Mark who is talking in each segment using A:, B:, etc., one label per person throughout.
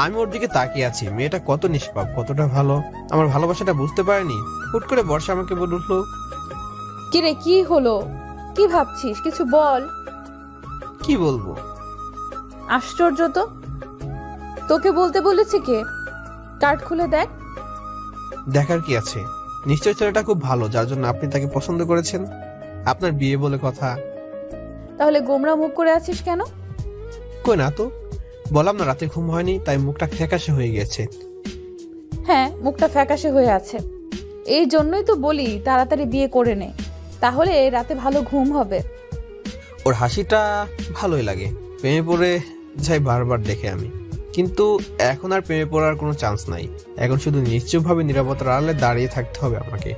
A: আমি ওর দিকে তাকিয়ে আছি। মেয়েটা কত নিষ্পাপ, কতটা ভালো। আমার ভালোবাসাটা বুঝতে পারেনি। হুট করে বর্ষা আমাকে বলে উঠলো,
B: কিরে কি হলো? কি ভাবছিস? কিছু বল।
A: কি বলবো?
B: আশ্চর্য তো, তোকে বলতে বলেছি কে? কার্ড খুলে দেখ।
A: দেখার কি আছে? নিশ্চয় ছেলেটা খুব ভালো, যার জন্য আপনি তাকে পছন্দ করেছেন। আপনার বিয়ে বলে কথা।
B: তাহলে গোমরা মুখ করে আছিস কেন?
A: কই না তো, বললাম না রাতে ঘুম হয়নি, তাই মুখটা ফ্যাকাশে হয়ে গেছে।
B: হ্যাঁ, মুখটা ফ্যাকাশে হয়ে আছে। এই জন্যই তো বলি তাড়াতাড়ি বিয়ে করে নে, তাহলে রাতে ভালো ঘুম হবে।
A: ওর হাসিটা ভালোই লাগে, প্রেমে পড়ে যাই বারবার দেখে আমি। কিন্তু এখন আর প্রেমে পড়ার কোনো চান্স নাই। এখন শুধু নিশ্চয়ভাবে নিরাপত্তার আড়ালে দাঁড়িয়ে থাকতে হবে আমাকে।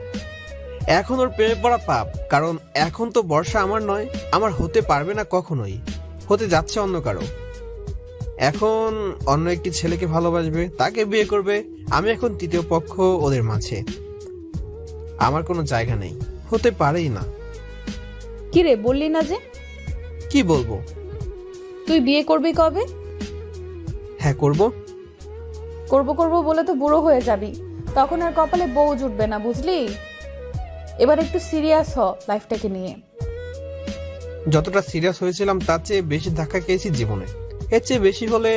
A: এখন ওর প্রেমে পড়া পাপ, কারণ এখন তো বর্ষা আমার নয়, আমার হতে পারবে না কখনোই। হতে যাচ্ছে অন্য কারো। এখন অন্য একটি ছেলেকে ভালোবাসবে, তাকে বিয়ে করবে। আমি এখন তৃতীয় পক্ষ ওদের মাঝে। আমার কোনো জায়গা নেই, হতে পারেই না।
B: কিরে বললি না যে?
A: কি বলবো?
B: তুই বিয়ে করবি কবে?
A: হ্যাঁ করব।
B: করব করব বলে তো বুড়ো হয়ে যাবি, তখন আর কপালে বউ জুটবে না, বুঝলি? এবার একটু সিরিয়াস হ লাইফটাকে নিয়ে।
A: যতটা সিরিয়াস হয়েছিলাম তার চেয়ে বেশি ধাক্কা খেয়েছি জীবনে। এর চেয়ে বেশি হলে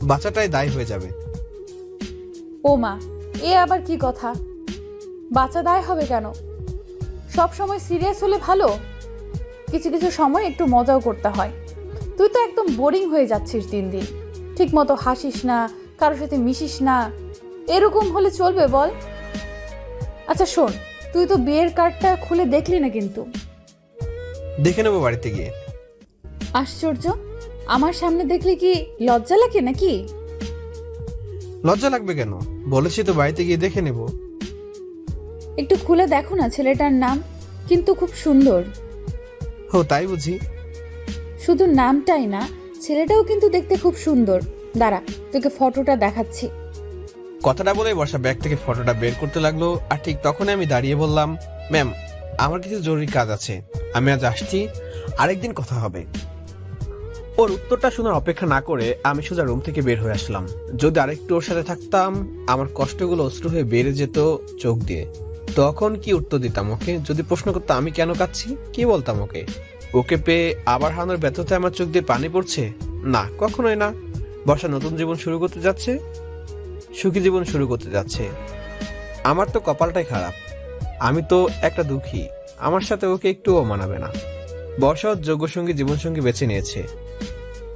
A: বাচ্চাটাই দায়ী হয়ে যাবে।
B: ও মা, এ আবার কি কথা? বাচ্চা দায় হবে কেন? সব সময় সিরিয়াস হলে ভালো? কিছু কিছু সময় একটু মজাও করতে হয়। তুই তো একদম বোরিং হয়ে যাচ্ছিস দিন দিন। ঠিক মতো হাসিস না, কারোর সাথে মিশিস না। এরকম হলে চলবে বল? আচ্ছা শোন, তুই তো বিয়ের কার্ডটা খুলে দেখলি না কিন্তু।
A: দেখে নেবো বাড়িতে গিয়ে।
B: আশ্চর্য, আমার সামনে দেখলে কি লজ্জা লাগে নাকি?
A: লজ্জা লাগবে কেন? বলেছি তো বাড়িতে গিয়ে দেখে নেব।
B: একটু খুলে দেখো না, ছেলেটার নাম কিন্তু খুব সুন্দর।
A: ও তাই বুঝি?
B: শুধু নামটাই না, ছেলেটাও কিন্তু দেখতে খুব সুন্দর। দাঁড়া, তোকে ফটোটা দেখাচ্ছি।
A: কথাটা বলে বর্ষা ব্যাগ থেকে ফটোটা বের করতে লাগলো, আর ঠিক তখনই আমি দাঁড়িয়ে বললাম, ম্যাম আমার কিছু জরুরি কাজ আছে, আমি আজ আসছি, আরেকদিন কথা হবে। ওর উত্তরটা শোনার অপেক্ষা না করে আমি সোজা রুম থেকে বের হয়ে আসলাম। যদি আরেকটু ওর সাথে থাকতাম, আমার কষ্টগুলো অশ্রু হয়ে বেড়ে যেত চোখ দিয়ে। তখন কি উত্তর দিতাম ওকে? যদি প্রশ্ন করতো আমি কেন কাঁদছি, কি বলতাম ওকে? ওকে পেয়ে আবার হারানোর ব্যর্থতায় আমার চোখ দিয়ে পানি পড়ছে? না, কখনোই না। বর্ষা নতুন জীবন শুরু করতে যাচ্ছে, সুখী জীবন শুরু করতে যাচ্ছে। আমার তো কপালটাই খারাপ, আমি তো একটা দুঃখী। আমার সাথে ওকে একটুও মানাবে না। বর্ষা ওর যোগ্য সঙ্গী জীবনসঙ্গী বেছে নিয়েছে।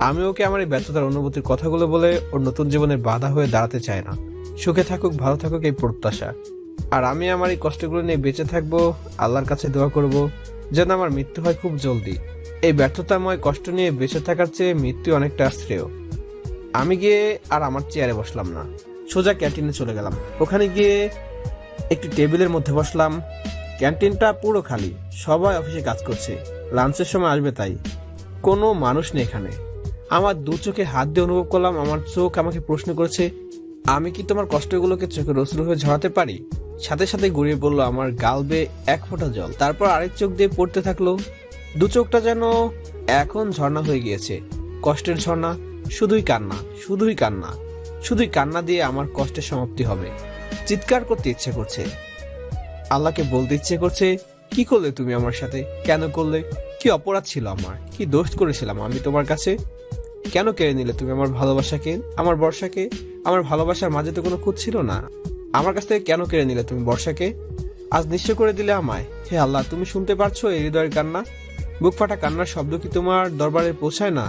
A: আমি ওকে আমার এই ব্যর্থতার অনুভূতির কথাগুলো বলে ওর নতুন জীবনের বাধা হয়ে দাঁড়াতে চাই না। সুখে থাকুক, ভালো থাকুক এই প্রত্যাশা। আর আমি আমার এই কষ্টগুলো নিয়ে বেঁচে থাকবো, আল্লাহর কাছে দোয়া করব যেন আমার মৃত্যু হয় খুব জলদি। এই ব্যর্থতাময় কষ্ট নিয়ে বেঁচে থাকার চেয়ে মৃত্যু অনেকটা শ্রেয়। আমি গিয়ে আর আমার চেয়ারে বসলাম না, সোজা ক্যান্টিনে চলে গেলাম। ওখানে গিয়ে একটি টেবিলের মধ্যে বসলাম। ক্যান্টিনটা পুরো খালি, সবাই অফিসে কাজ করছে, লাঞ্চের সময় আসবে তাই। কোনো মানুষ নেই এখানে। আমার দু চোখে হাত দিয়ে অনুভব করলাম আমার চোখ আমাকে প্রশ্ন করেছে, আমি কি তোমার কষ্টগুলোকে চোখের অশ্রু হয়ে ঝরাতে পারি? সাথে সাথে গড়িয়ে পড়লো আমার গাল বেয়ে এক ফোঁটা জল। তারপর আরেক চোখ দিয়ে পড়তে থাকলো। দু চোখটা যেন এখন ঝর্ণা হয়ে গিয়েছে, কষ্টের ঝর্ণা। শুধুই কান্না, শুধুই কান্না, শুধুই কান্না দিয়ে আমার কষ্টের সমাপ্তি হবে। চিৎকার করতে ইচ্ছে করছে, আল্লাহকে বলতে ইচ্ছে করছে, কি করলে তুমি আমার সাথে? কেন করলে? কি অপরাধ ছিল আমার? কি দোষ করেছিলাম আমি তোমার কাছে? কেন কেড়ে নিলে তুমি আমার ভালোবাসাকে, আমার বর্ষাকে? আমার ভালোবাসার মাঝে তো কোনো খুঁত ছিল না। আমার কাছ থেকে কেন কেড়ে নিলে তুমি বর্ষাকে? আজ নিঃস্ব করে দিলে আমায়। হে আল্লাহ, তুমি শুনতে পারছো এই হৃদয়ের কান্না? বুক ফাটা কান্নার শব্দ কি তোমার দরবারে পৌঁছায় না?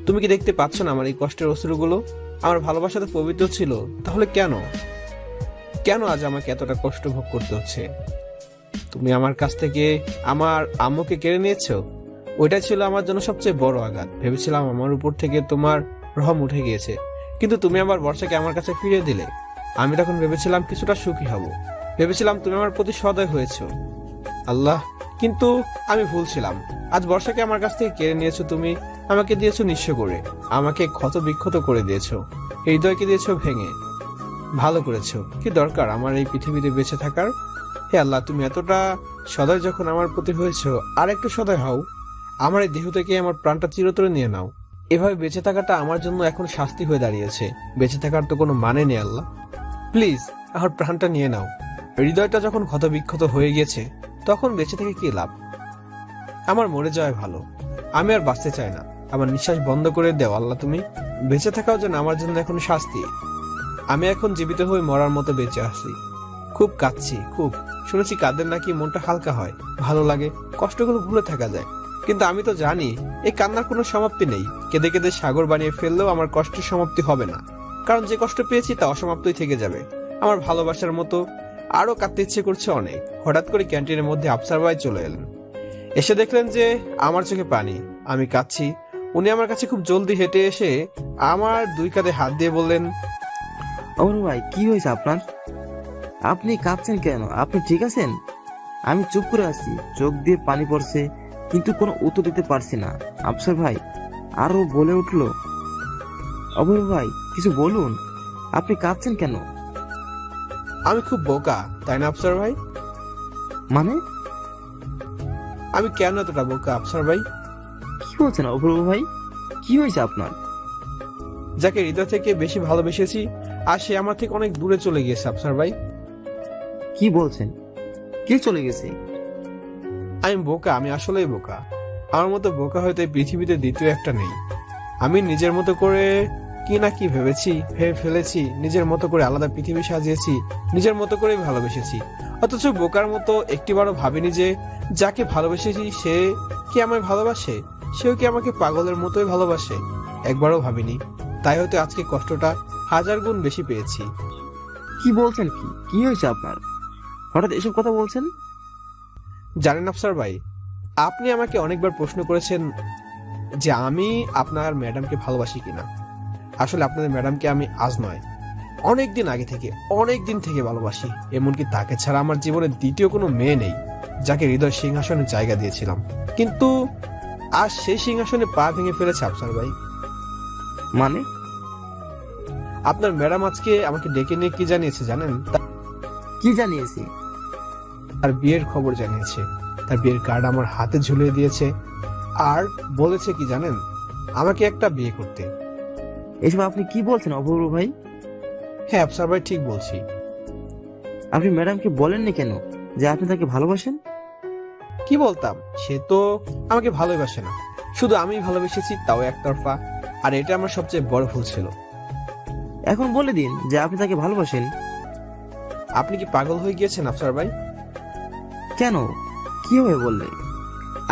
A: তুমি কি দেখতে পাচ্ছ না আমার এই কষ্টের অশ্রুগুলো? আমার ভালোবাসা তো পবিত্র ছিল, তাহলে কেন, কেন আজ আমাকে এতটা কষ্ট ভোগ করতে হচ্ছে? তুমি আমার কাছ থেকে আমার আম্মুকে কেড়ে নিয়েছো। ওইটা ছিল আমার জন্য সবচেয়ে বড় আঘাত। ভেবেছিলাম আমার উপর থেকে তোমার রহম উঠে গিয়েছে, কিন্তু তুমি আবার বর্ষাকে আমার কাছে ফিরিয়ে দিলে। আমি তখন ভেবেছিলাম কিছুটা সুখী হব, ভেবেছিলাম তুমি আমার প্রতি সদয় হয়েছো আল্লাহ, কিন্তু আমি ভুল ছিলাম। আজ বর্ষাকে আমার কাছ থেকে কেড়ে নিয়েছো তুমি, আমাকে দিয়েছো নিঃস্ব করে, আমাকে ক্ষত বিক্ষত করে দিয়েছো, হৃদয়কে দিয়েছো ভেঙে। ভালো করেছো, কি দরকার আমার এই পৃথিবীতে বেঁচে থাকার? হে আল্লাহ, তুমি এতটা সদয় যখন আমার প্রতি হয়েছো, আর একটু সদয় হও। আমার এই দেহ থেকে আমার প্রাণটা চিরতরে নিয়ে নাও। এভাবে বেঁচে থাকাটা আমার জন্য এখন শাস্তি হয়ে দাঁড়িয়েছে। বেঁচে থাকার তো কোনো মানে নেই আল্লাহ, প্লিজ আমার প্রাণটা নিয়ে নাও। হৃদয়টা যখন ক্ষতবিক্ষত হয়ে গেছে তখন বেঁচে থেকে কি লাভ? আমার মরে যাওয়াই ভালো। আমি আর বাঁচতে চাই না। আমার নিঃশ্বাস বন্ধ করে দেও আল্লাহ তুমি। বেঁচে থাকাও যেন আমার জন্য এখন শাস্তি। আমি এখন জীবিত হয়ে মরার মতো বেঁচে আছি। খুব কাঁদছি, খুব। শুনেছি কাঁদলে নাকি মনটা হালকা হয়, ভালো লাগে, কষ্টগুলো ভুলে থাকা যায়। কিন্তু আমি তো জানি এই কান্নার কোনো সমাপ্তি নেই। কেঁদে কেঁদে সাগর বানিয়ে ফেললেও আমার কষ্টের সমাপ্তি হবে না, কারণ যে কষ্ট পেয়েছি তা অসমাপ্তই থেকে যাবে। আমার ভালোবাসার মতো আরো কাঁদতে ইচ্ছে করছে অনেক। হঠাৎ করে ক্যান্টিনের মধ্যে আফসার ভাই চলে এলেন। এসে দেখলেন যে আমার চোখে পানি, আমি কাঁদছি। উনি আমার কাছে খুব জলদি হেঁটে এসে আমার দুই কাঁধে হাত দিয়ে বললেন,
C: অমর ভাই, কি হয়েছে আপনার? আপনি কাঁদছেন কেন? আপনি ঠিক আছেন? আমি চুপ করে আছি, চোখ দিয়ে পানি পড়ছে, কিন্তু কোনো উত্তর দিতে পারছি না। আফসার ভাই আরো বলে উঠলো, অমর ভাই কিছু বলুন, আপনি কাঁদছেন কেন?
A: আমি খুব বোকা তাই না আফসার ভাই?
C: মানে
A: আমি কেন এতটা বোকা আফসার ভাই?
C: কি বলছেন অপূর্ব ভাই? কি হয়েছে আপনার?
A: যাকে হৃদয় থেকে বেশি ভালোবেসেছি আর সে আমার থেকে অনেক দূরে চলে গিয়েছে আফসার ভাই।
C: কি বলছেন? কে চলে গেছে?
A: আমি বোকা, আমি আসলেই বোকা। আমার মতো বোকা হয়তো এই পৃথিবীতে দ্বিতীয় একটা নেই। আমি নিজের মতো করে কি না কি ভেবে ফেলেছি, নিজের মতো করে আলাদা পৃথিবী সাজিয়েছি, নিজের মতো করেই ভালোবেসেছি। অথচ বোকার মতো একটিবারও ভাবিনি যে যাকে ভালোবেসেছি সে কি আমায় ভালোবাসে, সেও কি আমাকে পাগলের মতোই ভালোবাসে। একবারও ভাবিনি। তাই হয়তো আজকে কষ্টটা 1000 গুণ বেশি পেয়েছি।
C: কি বলছেন? কি কি হয়েছে আপনার? হঠাৎ এসব কথা বলছেন?
A: জানেন আফসার ভাই, আপনি আমাকে অনেকবার প্রশ্ন করেছেন যে আমি আপনার ম্যাডামকে ভালোবাসি কিনা। আসলে আপনাদের ম্যাডামকে আমি আজ নয়, অনেক দিন থেকে ভালোবাসি। এমনকি তাকে ছাড়া আমার জীবনে দ্বিতীয় কোনো মেয়ে নেই যাকে হৃদয় সিংহাসনে জায়গা দিয়েছিলাম। কিন্তু আজ সেই সিংহাসনে পা ভেঙে ফেলেছে আফসার ভাই।
C: মানে
A: আপনার ম্যাডাম আজকে আমাকে ডেকে নিয়ে কি জানিয়েছে জানেন?
C: কি জানিয়েছি?
A: তার বিয়ের খবর জানিয়েছে। তার বিয়ের কার্ড আমার হাতে ঝুলিয়ে দিয়েছে আর বলেছে কি জানেন, আমাকে একটা বিয়ে করতে।
C: এসব আপনি কি বলছেন অপূর্ব ভাই?
A: হ্যাঁ আফসার ভাই, ঠিক বলছি।
C: আপনি ম্যাডামকে বলেননি কেন যে আপনি তাকে ভালোবাসেন?
A: কি বলতাম, সে তো আমাকে ভালোবাসে না, শুধু আমি ভালোবেসেছি, তাও একতরফা। আর এটা আমার সবচেয়ে বড় ভুল ছিল।
C: এখন বলে দিন যে আপনি তাকে ভালোবাসেন।
A: আপনি কি পাগল হয়ে গিয়েছেন আফসার ভাই?
C: কেন? কিভাবে বললে?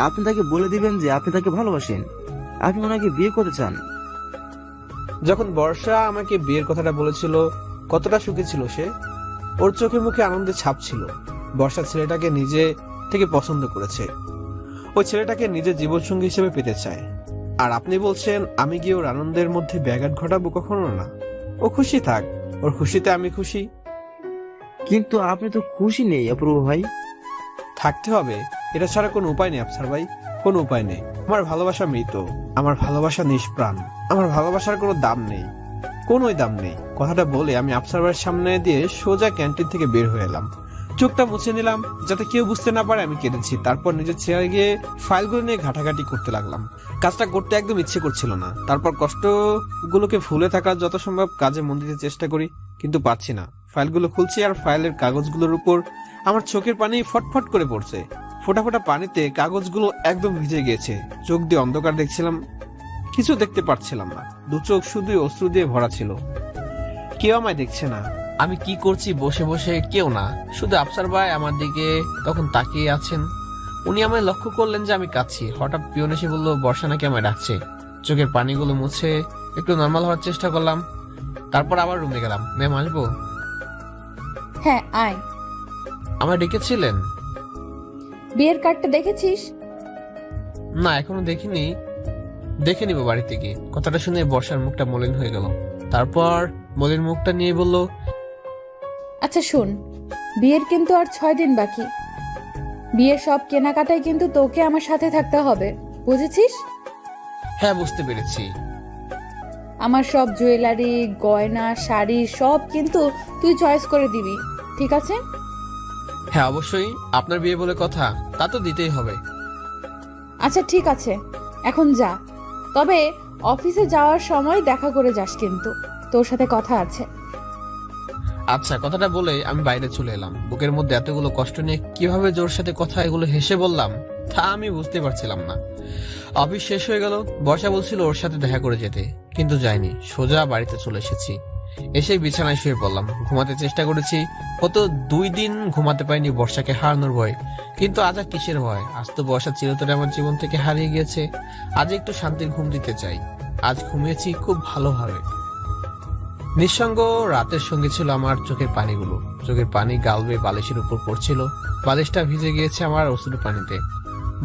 C: আপনি তাকে বলে দিবেন যে আপনি তাকে ভালোবাসেন, আপনি ওনাকে বিয়ে করতে চান।
A: যখন বর্ষা আমাকে বিয়ের কথাটা বলেছিল কতটা সুখী ছিল সে। ওর চোখে মুখে আনন্দের ছাপ ছিল। বর্ষা ছেলেটাকে নিজে থেকে পছন্দ করেছে। ওই ছেলেটাকে নিজের জীবনসঙ্গী হিসেবে পেতে চায়। আর আপনি বলছেন আমি গিয়ে ওর আনন্দের মধ্যে ব্যাঘাত ঘটাবো? কখনো না। ও খুশি থাক, ওর খুশিতে আমি খুশি।
C: কিন্তু আপনি তো খুশি নেই অপূর্ব ভাই।
A: থাকতে হবে, এটা ছাড়া কোনো উপায় নেই আফসার ভাই, কোনো উপায় নেই। আমার ভালোবাসা মৃত, আমার ভালোবাসা নিষ্প্রাণ, আমার ভালোবাসার কোনো দাম নেই, কোনোই দাম নেই। কথাটা বলে আমি আফসার ভাইয়ের সামনে দিয়ে সোজা ক্যান্টিন থেকে বের হয়ে এলাম। চোখটা মুছে নিলাম যাতে কেউ বুঝতে না পারে আমি কেঁদেছি। তারপর নিজের চেয়ারে গিয়ে ফাইলগুলো নিয়ে ঘাটাঘাটি করতে লাগলাম। কাজটা করতে একদম ইচ্ছে করছিল না। তারপর কষ্টগুলোকে ভুলে থাকার যত সম্ভব কাজে মন দিতে চেষ্টা করি, কিন্তু পারছি না। ফাইলগুলো খুলছি আর ফাইলের কাগজগুলোর উপর আমার চোখের পানি ফটফট করে পড়ছে। ফোটা ফোটা পানিতে কাগজগুলো একদম ভিজে গিয়েছে। চোখ দিয়ে অন্ধকার দেখছিলাম, কিছু দেখতে পারছিলাম না। দু চোখ শুধুই অশ্রু দিয়ে ভরা ছিল। কেউ আমায় দেখছে না। আমি কি করছি বসে বসে কেউ না, শুধু আফসার ভাই আমার দিকে তখন তাকিয়ে আছেন। উনি আমায় লক্ষ্য করলেন যে আমি কাঁদছি। হঠাৎ পিয়ন এসে বললো বর্ষা নাকি আমায় ডাকছে। চোখের পানিগুলো মুছে একটু নর্মাল হওয়ার চেষ্টা করলাম। তারপর আবার রুমে গেলাম। ম্যাম আসবো?
B: হ্যাঁ আয়।
A: আমায় ডেকেছিলেন?
B: বিয়ের কার্ডটা দেখেছিস?
A: না এখনো দেখিনি, দেখে নিব বাড়িতে গিয়ে। কথাটা শুনে বর্ষার মুখটা মলিন হয়ে গেল। তারপর মলিন মুখটা নিয়ে বলল,
B: আচ্ছা শোন, বিয়ের কিন্তু আর 6 দিন বাকি। বিয়ের সব কেনাকাটায় কিন্তু তোকে আমার সাথে থাকতে হবে, বুঝেছিস?
A: হ্যাঁ বুঝতে পেরেছি।
B: আমার সব জুয়েলারি, গয়না, শাড়ি সব কিন্তু তুই চয়েস করে দিবি, ঠিক আছে?
A: হ্যাঁ অবশ্যই, আপনার বিয়ে বলে কথা, তা তো দিতেই হবে।
B: আচ্ছা ঠিক আছে, এখন যা। তবে অফিসে যাওয়ার সময় দেখা করে যাস, কিন্তু তোর সাথে কথা আছে।
A: আচ্ছা, কথাটা বলে আমি বাইরে চলে এলাম। বুকের মধ্যে এতগুলো কষ্ট নিয়ে কিভাবে জোর সাথে কথা এগুলো হেসে বললাম তা আমি বুঝতে পারছিলাম না। অফিস শেষ হয়ে গেল। বর্ষা বলছিল ওর সাথে দেখা করে যেতে, কিন্তু যাইনি। সোজা বাড়িতে চলে এসেছি। এসে বিছানায় শুয়ে পড়লাম। ঘুমাতে চেষ্টা করেছি, হয়তো 2 দিন ঘুমাতে পারিনি বর্ষাকে হারানোর ভয়। কিন্তু আজ আর কিসের ভয়? আজ তো বর্ষা চিরতরে আমার জীবন থেকে হারিয়ে গিয়েছে। আজ একটু শান্তির ঘুম দিতে চাই। আজ ঘুমিয়েছি খুব ভালোভাবে। নিঃসঙ্গ রাতের সঙ্গে ছিল আমার চোখের পানিগুলো। চোখের পানি গাল বেয়ে বালিশের উপর পড়ছিল। বালিশটা ভিজে গিয়েছে আমার অশ্রু পানিতে।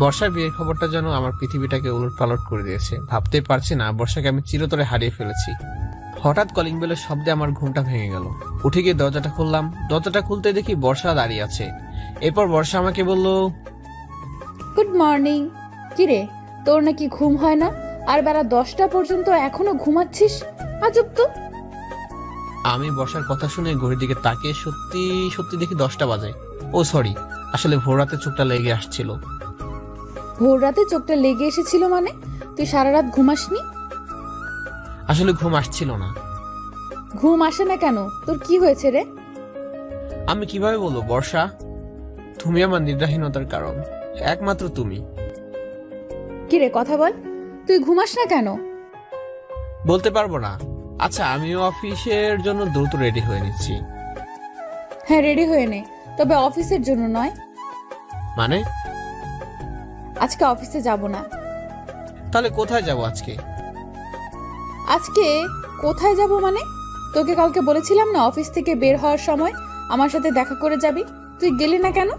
A: বর্ষার বিয়ের খবরটা যেন আমার পৃথিবীটাকে উলট পালট করে দিয়েছে। ভাবতে পারছি না বর্ষাকে আমি চিরতরে হারিয়ে ফেলেছি। হঠাৎ কলিং বেলের শব্দে আমার ঘুমটা ভেঙে গেল। উঠে গিয়ে দরজাটা খুললাম। দরজাটা খুলতে দেখি বর্ষা দাঁড়িয়ে আছে। এরপর বর্ষা আমাকে বলল,
B: গুড মর্নিং। কিরে, তোর নাকি ঘুম হয় না, আর বেলা 10টা পর্যন্ত এখনো ঘুমাচ্ছিস? আজব তো।
A: আমি বর্ষার কথা শুনে ঘড়ির দিকে তাকিয়ে সত্যি সত্যি দেখি 10টা বাজে। ও সরি, আসলে ভোর রাতে চোখটা লেগে আসছিল।
B: ভোর রাতে চোখটা লেগে এসেছিল মানে? তুই সারা রাত ঘুমাসনি?
A: আসলে ঘুম আসছিল না।
B: ঘুম আসে না কেন? তোর কি হয়েছে রে?
A: আমি কিভাবে বলবো বর্ষা, তুমি আমার নিদ্রাহীনতার কারণ, একমাত্র তুমি।
B: কিরে, কথা বল। তুই ঘুমাস না কেন?
A: বলতে পারবো না। আচ্ছা, আমিও অফিসের জন্য দ্রুত রেডি হয়ে নিচ্ছি।
B: হ্যাঁ, রেডি হয়ে নে, তবে অফিসের জন্য নয়।
A: মানে?
B: আজকে অফিসে যাব না।
A: তাহলে কোথায় যাব আজকে?
B: আজকে কোথায় যাব মানে? তোকে কালকে বলেছিলাম না অফিস থেকে বের হওয়ার সময় আমার সাথে দেখা করে যাবি? তুই গেলি না কেন?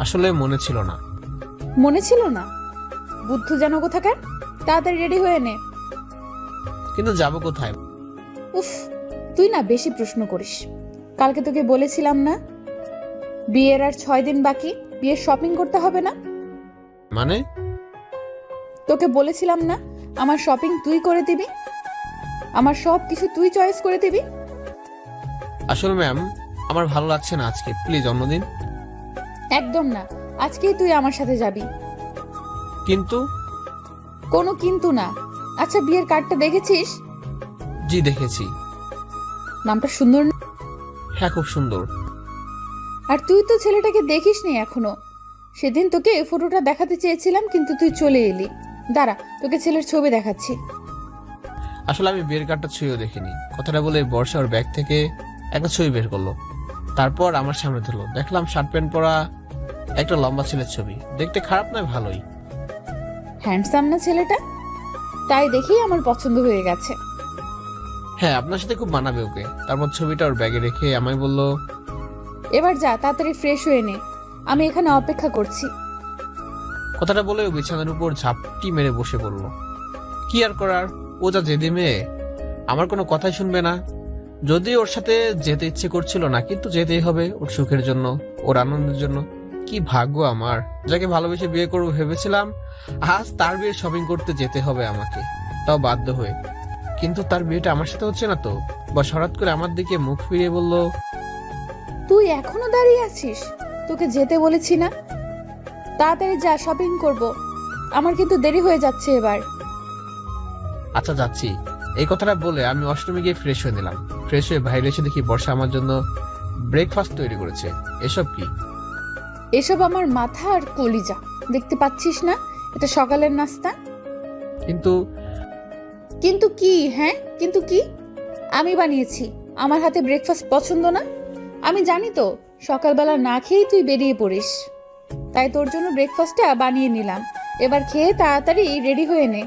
A: আসলে মনে ছিল না।
B: মনে ছিল না? বুদ্ধু যেন কোথাকার। তাড়াতাড়ি রেডি হয়ে নে।
A: কিন্তু যাব কোথায়?
B: উফ, তুই না বেশি প্রশ্ন করিস। কালকে তোকে বলেছিলাম না বিয়ের আর 6 দিন বাকি, বিয়ের শপিং করতে হবে না?
A: মানে?
B: তোকে বলেছিলাম না আমার শপিং তুই করে দিবি, আমার সব কিছু তুই চয়েস করে দিবি।
A: আসলে ম্যাম, আমার ভালো লাগছে না আজকে, প্লিজ অন্যদিন।
B: একদম না, আজকেই তুই আমার সাথে যাবি।
A: কিন্তু?
B: কোনো কিন্তু না। আচ্ছা, বিয়ের কার্ডটা দেখেছিস?
A: জি দেখেছি।
B: নামটা সুন্দর না?
A: হ্যাঁ, খুব সুন্দর।
B: আর তুই তো ছেলেটাকে দেখিসনি এখনো। সেদিন তোকে এই ফটোটা দেখাতে চেয়েছিলাম, কিন্তু তুই চলে এলি। দাঁড়া, তোকে ছেলের ছবি দেখাচ্ছি।
A: আসলে আমি বিয়ের কার্ডটা ছুঁয়েও দেখিনি। কথাটা বলে বর্ষা ওর ব্যাগ থেকে একটা ছবি বের করলো। তারপর আমার সামনে ধরলো। দেখলাম শার্ট প্যান্ট পরা একটা লম্বা ছেলের ছবি। দেখতে খারাপ নয়, ভালোই।
B: হ্যান্ডসাম না ছেলেটা? তাই দেখেই আমার পছন্দ হয়ে গেছে।
A: হ্যাঁ, আপনার সাথে খুব মানাবে ওকে। তারপর ছবিটা ওর ব্যাগে রেখে আমায় বলল,
B: এবার যা, তাড়াতাড়ি ফ্রেশ হয়ে নে, আমি এখানে অপেক্ষা করছি।
A: কথাটা বলে ও বিছানার উপর ঝাপটি মেরে বসে পড়ল। কি আর করার, ও যা জেদি মেয়ে, আমার কোনো কথাই শুনবে না। যদি ওর সাথে যেতে ইচ্ছে করছিল না, কিন্তু যেতেই হবে ওর সুখের জন্য, ওর আনন্দের জন্য। কি ভাগ্য আমার, যাকে ভালোবেসে বিয়ে করবো ভেবেছিলাম, আজ তার বিয়ের শপিং করতে যেতে হবে আমাকে, তাও বাধ্য হয়ে। কিন্তু তার বিয়েটা আমার সাথে হচ্ছে না তো। বা হঠাৎ করে আমার দিকে মুখ ফিরিয়ে বলল,
B: তুই এখনো দাঁড়িয়ে আছিস? তোকে যেতে বলেছি না? তাড়াতাড়ি যা, শপিং করব। আমার কিন্তু দেরি হয়ে যাচ্ছে এবার।
A: আচ্ছা যাচ্ছি। এই কথাটা বলে আমি ওয়াশরুমে গিয়ে ফ্রেশ হয়ে নিলাম। ফ্রেশ হয়ে বাইরে এসে দেখি বর্ষা আমার জন্য ব্রেকফাস্ট তৈরি করেছে। এসব কি?
B: এসব আমার মাথা আর কলিজা। দেখতে পাচ্ছিস না এটা সকালের নাস্তা?
A: কিন্তু
B: কিন্তু কি? হ্যাঁ, কিন্তু কি? আমি বানিয়েছি। আমার হাতে ব্রেকফাস্ট পছন্দ না? আমি জানি তো সকালবেলা না খেয়েই তুই বেরিয়ে পড়িস, তাই তোর জন্য ব্রেকফাস্টটা বানিয়ে নিলাম। এবার খেয়ে তাড়াতাড়ি রেডি হয়ে নে।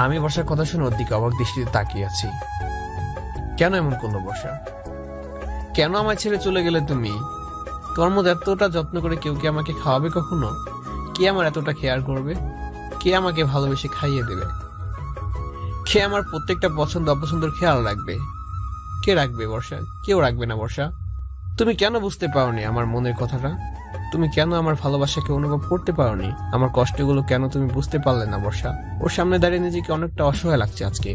A: আমি বর্ষার কথা শুনে ওর দিকে অবাক দৃষ্টিতে তাকিয়ে আছি। কেন এমন করলো বর্ষা? কেন আমার ছেড়ে চলে গেলে তুমি? তোমার মধ্যে এতটা যত্ন করে কেউ কি আমাকে খাওয়াবে কখনো? কে আমার এতটা কেয়ার করবে? কে আমাকে ভালোবেসে খাইয়ে দেবে? কে আমার প্রত্যেকটা পছন্দ অপছন্দের খেয়াল রাখবে? কে রাখবে বর্ষা? কেউ রাখবে না বর্ষা। তুমি কেন বুঝতে পারোনি আমার মনের কথাটা? তুমি কেন আমার ভালোবাসাকে অনুভব করতে পারোনি? আমার কষ্টগুলো কেন তুমি বুঝতে পারলে না বর্ষা? ওর সামনে দাঁড়িয়ে নিজেকে অনেকটা অসহায় লাগছে আজকে।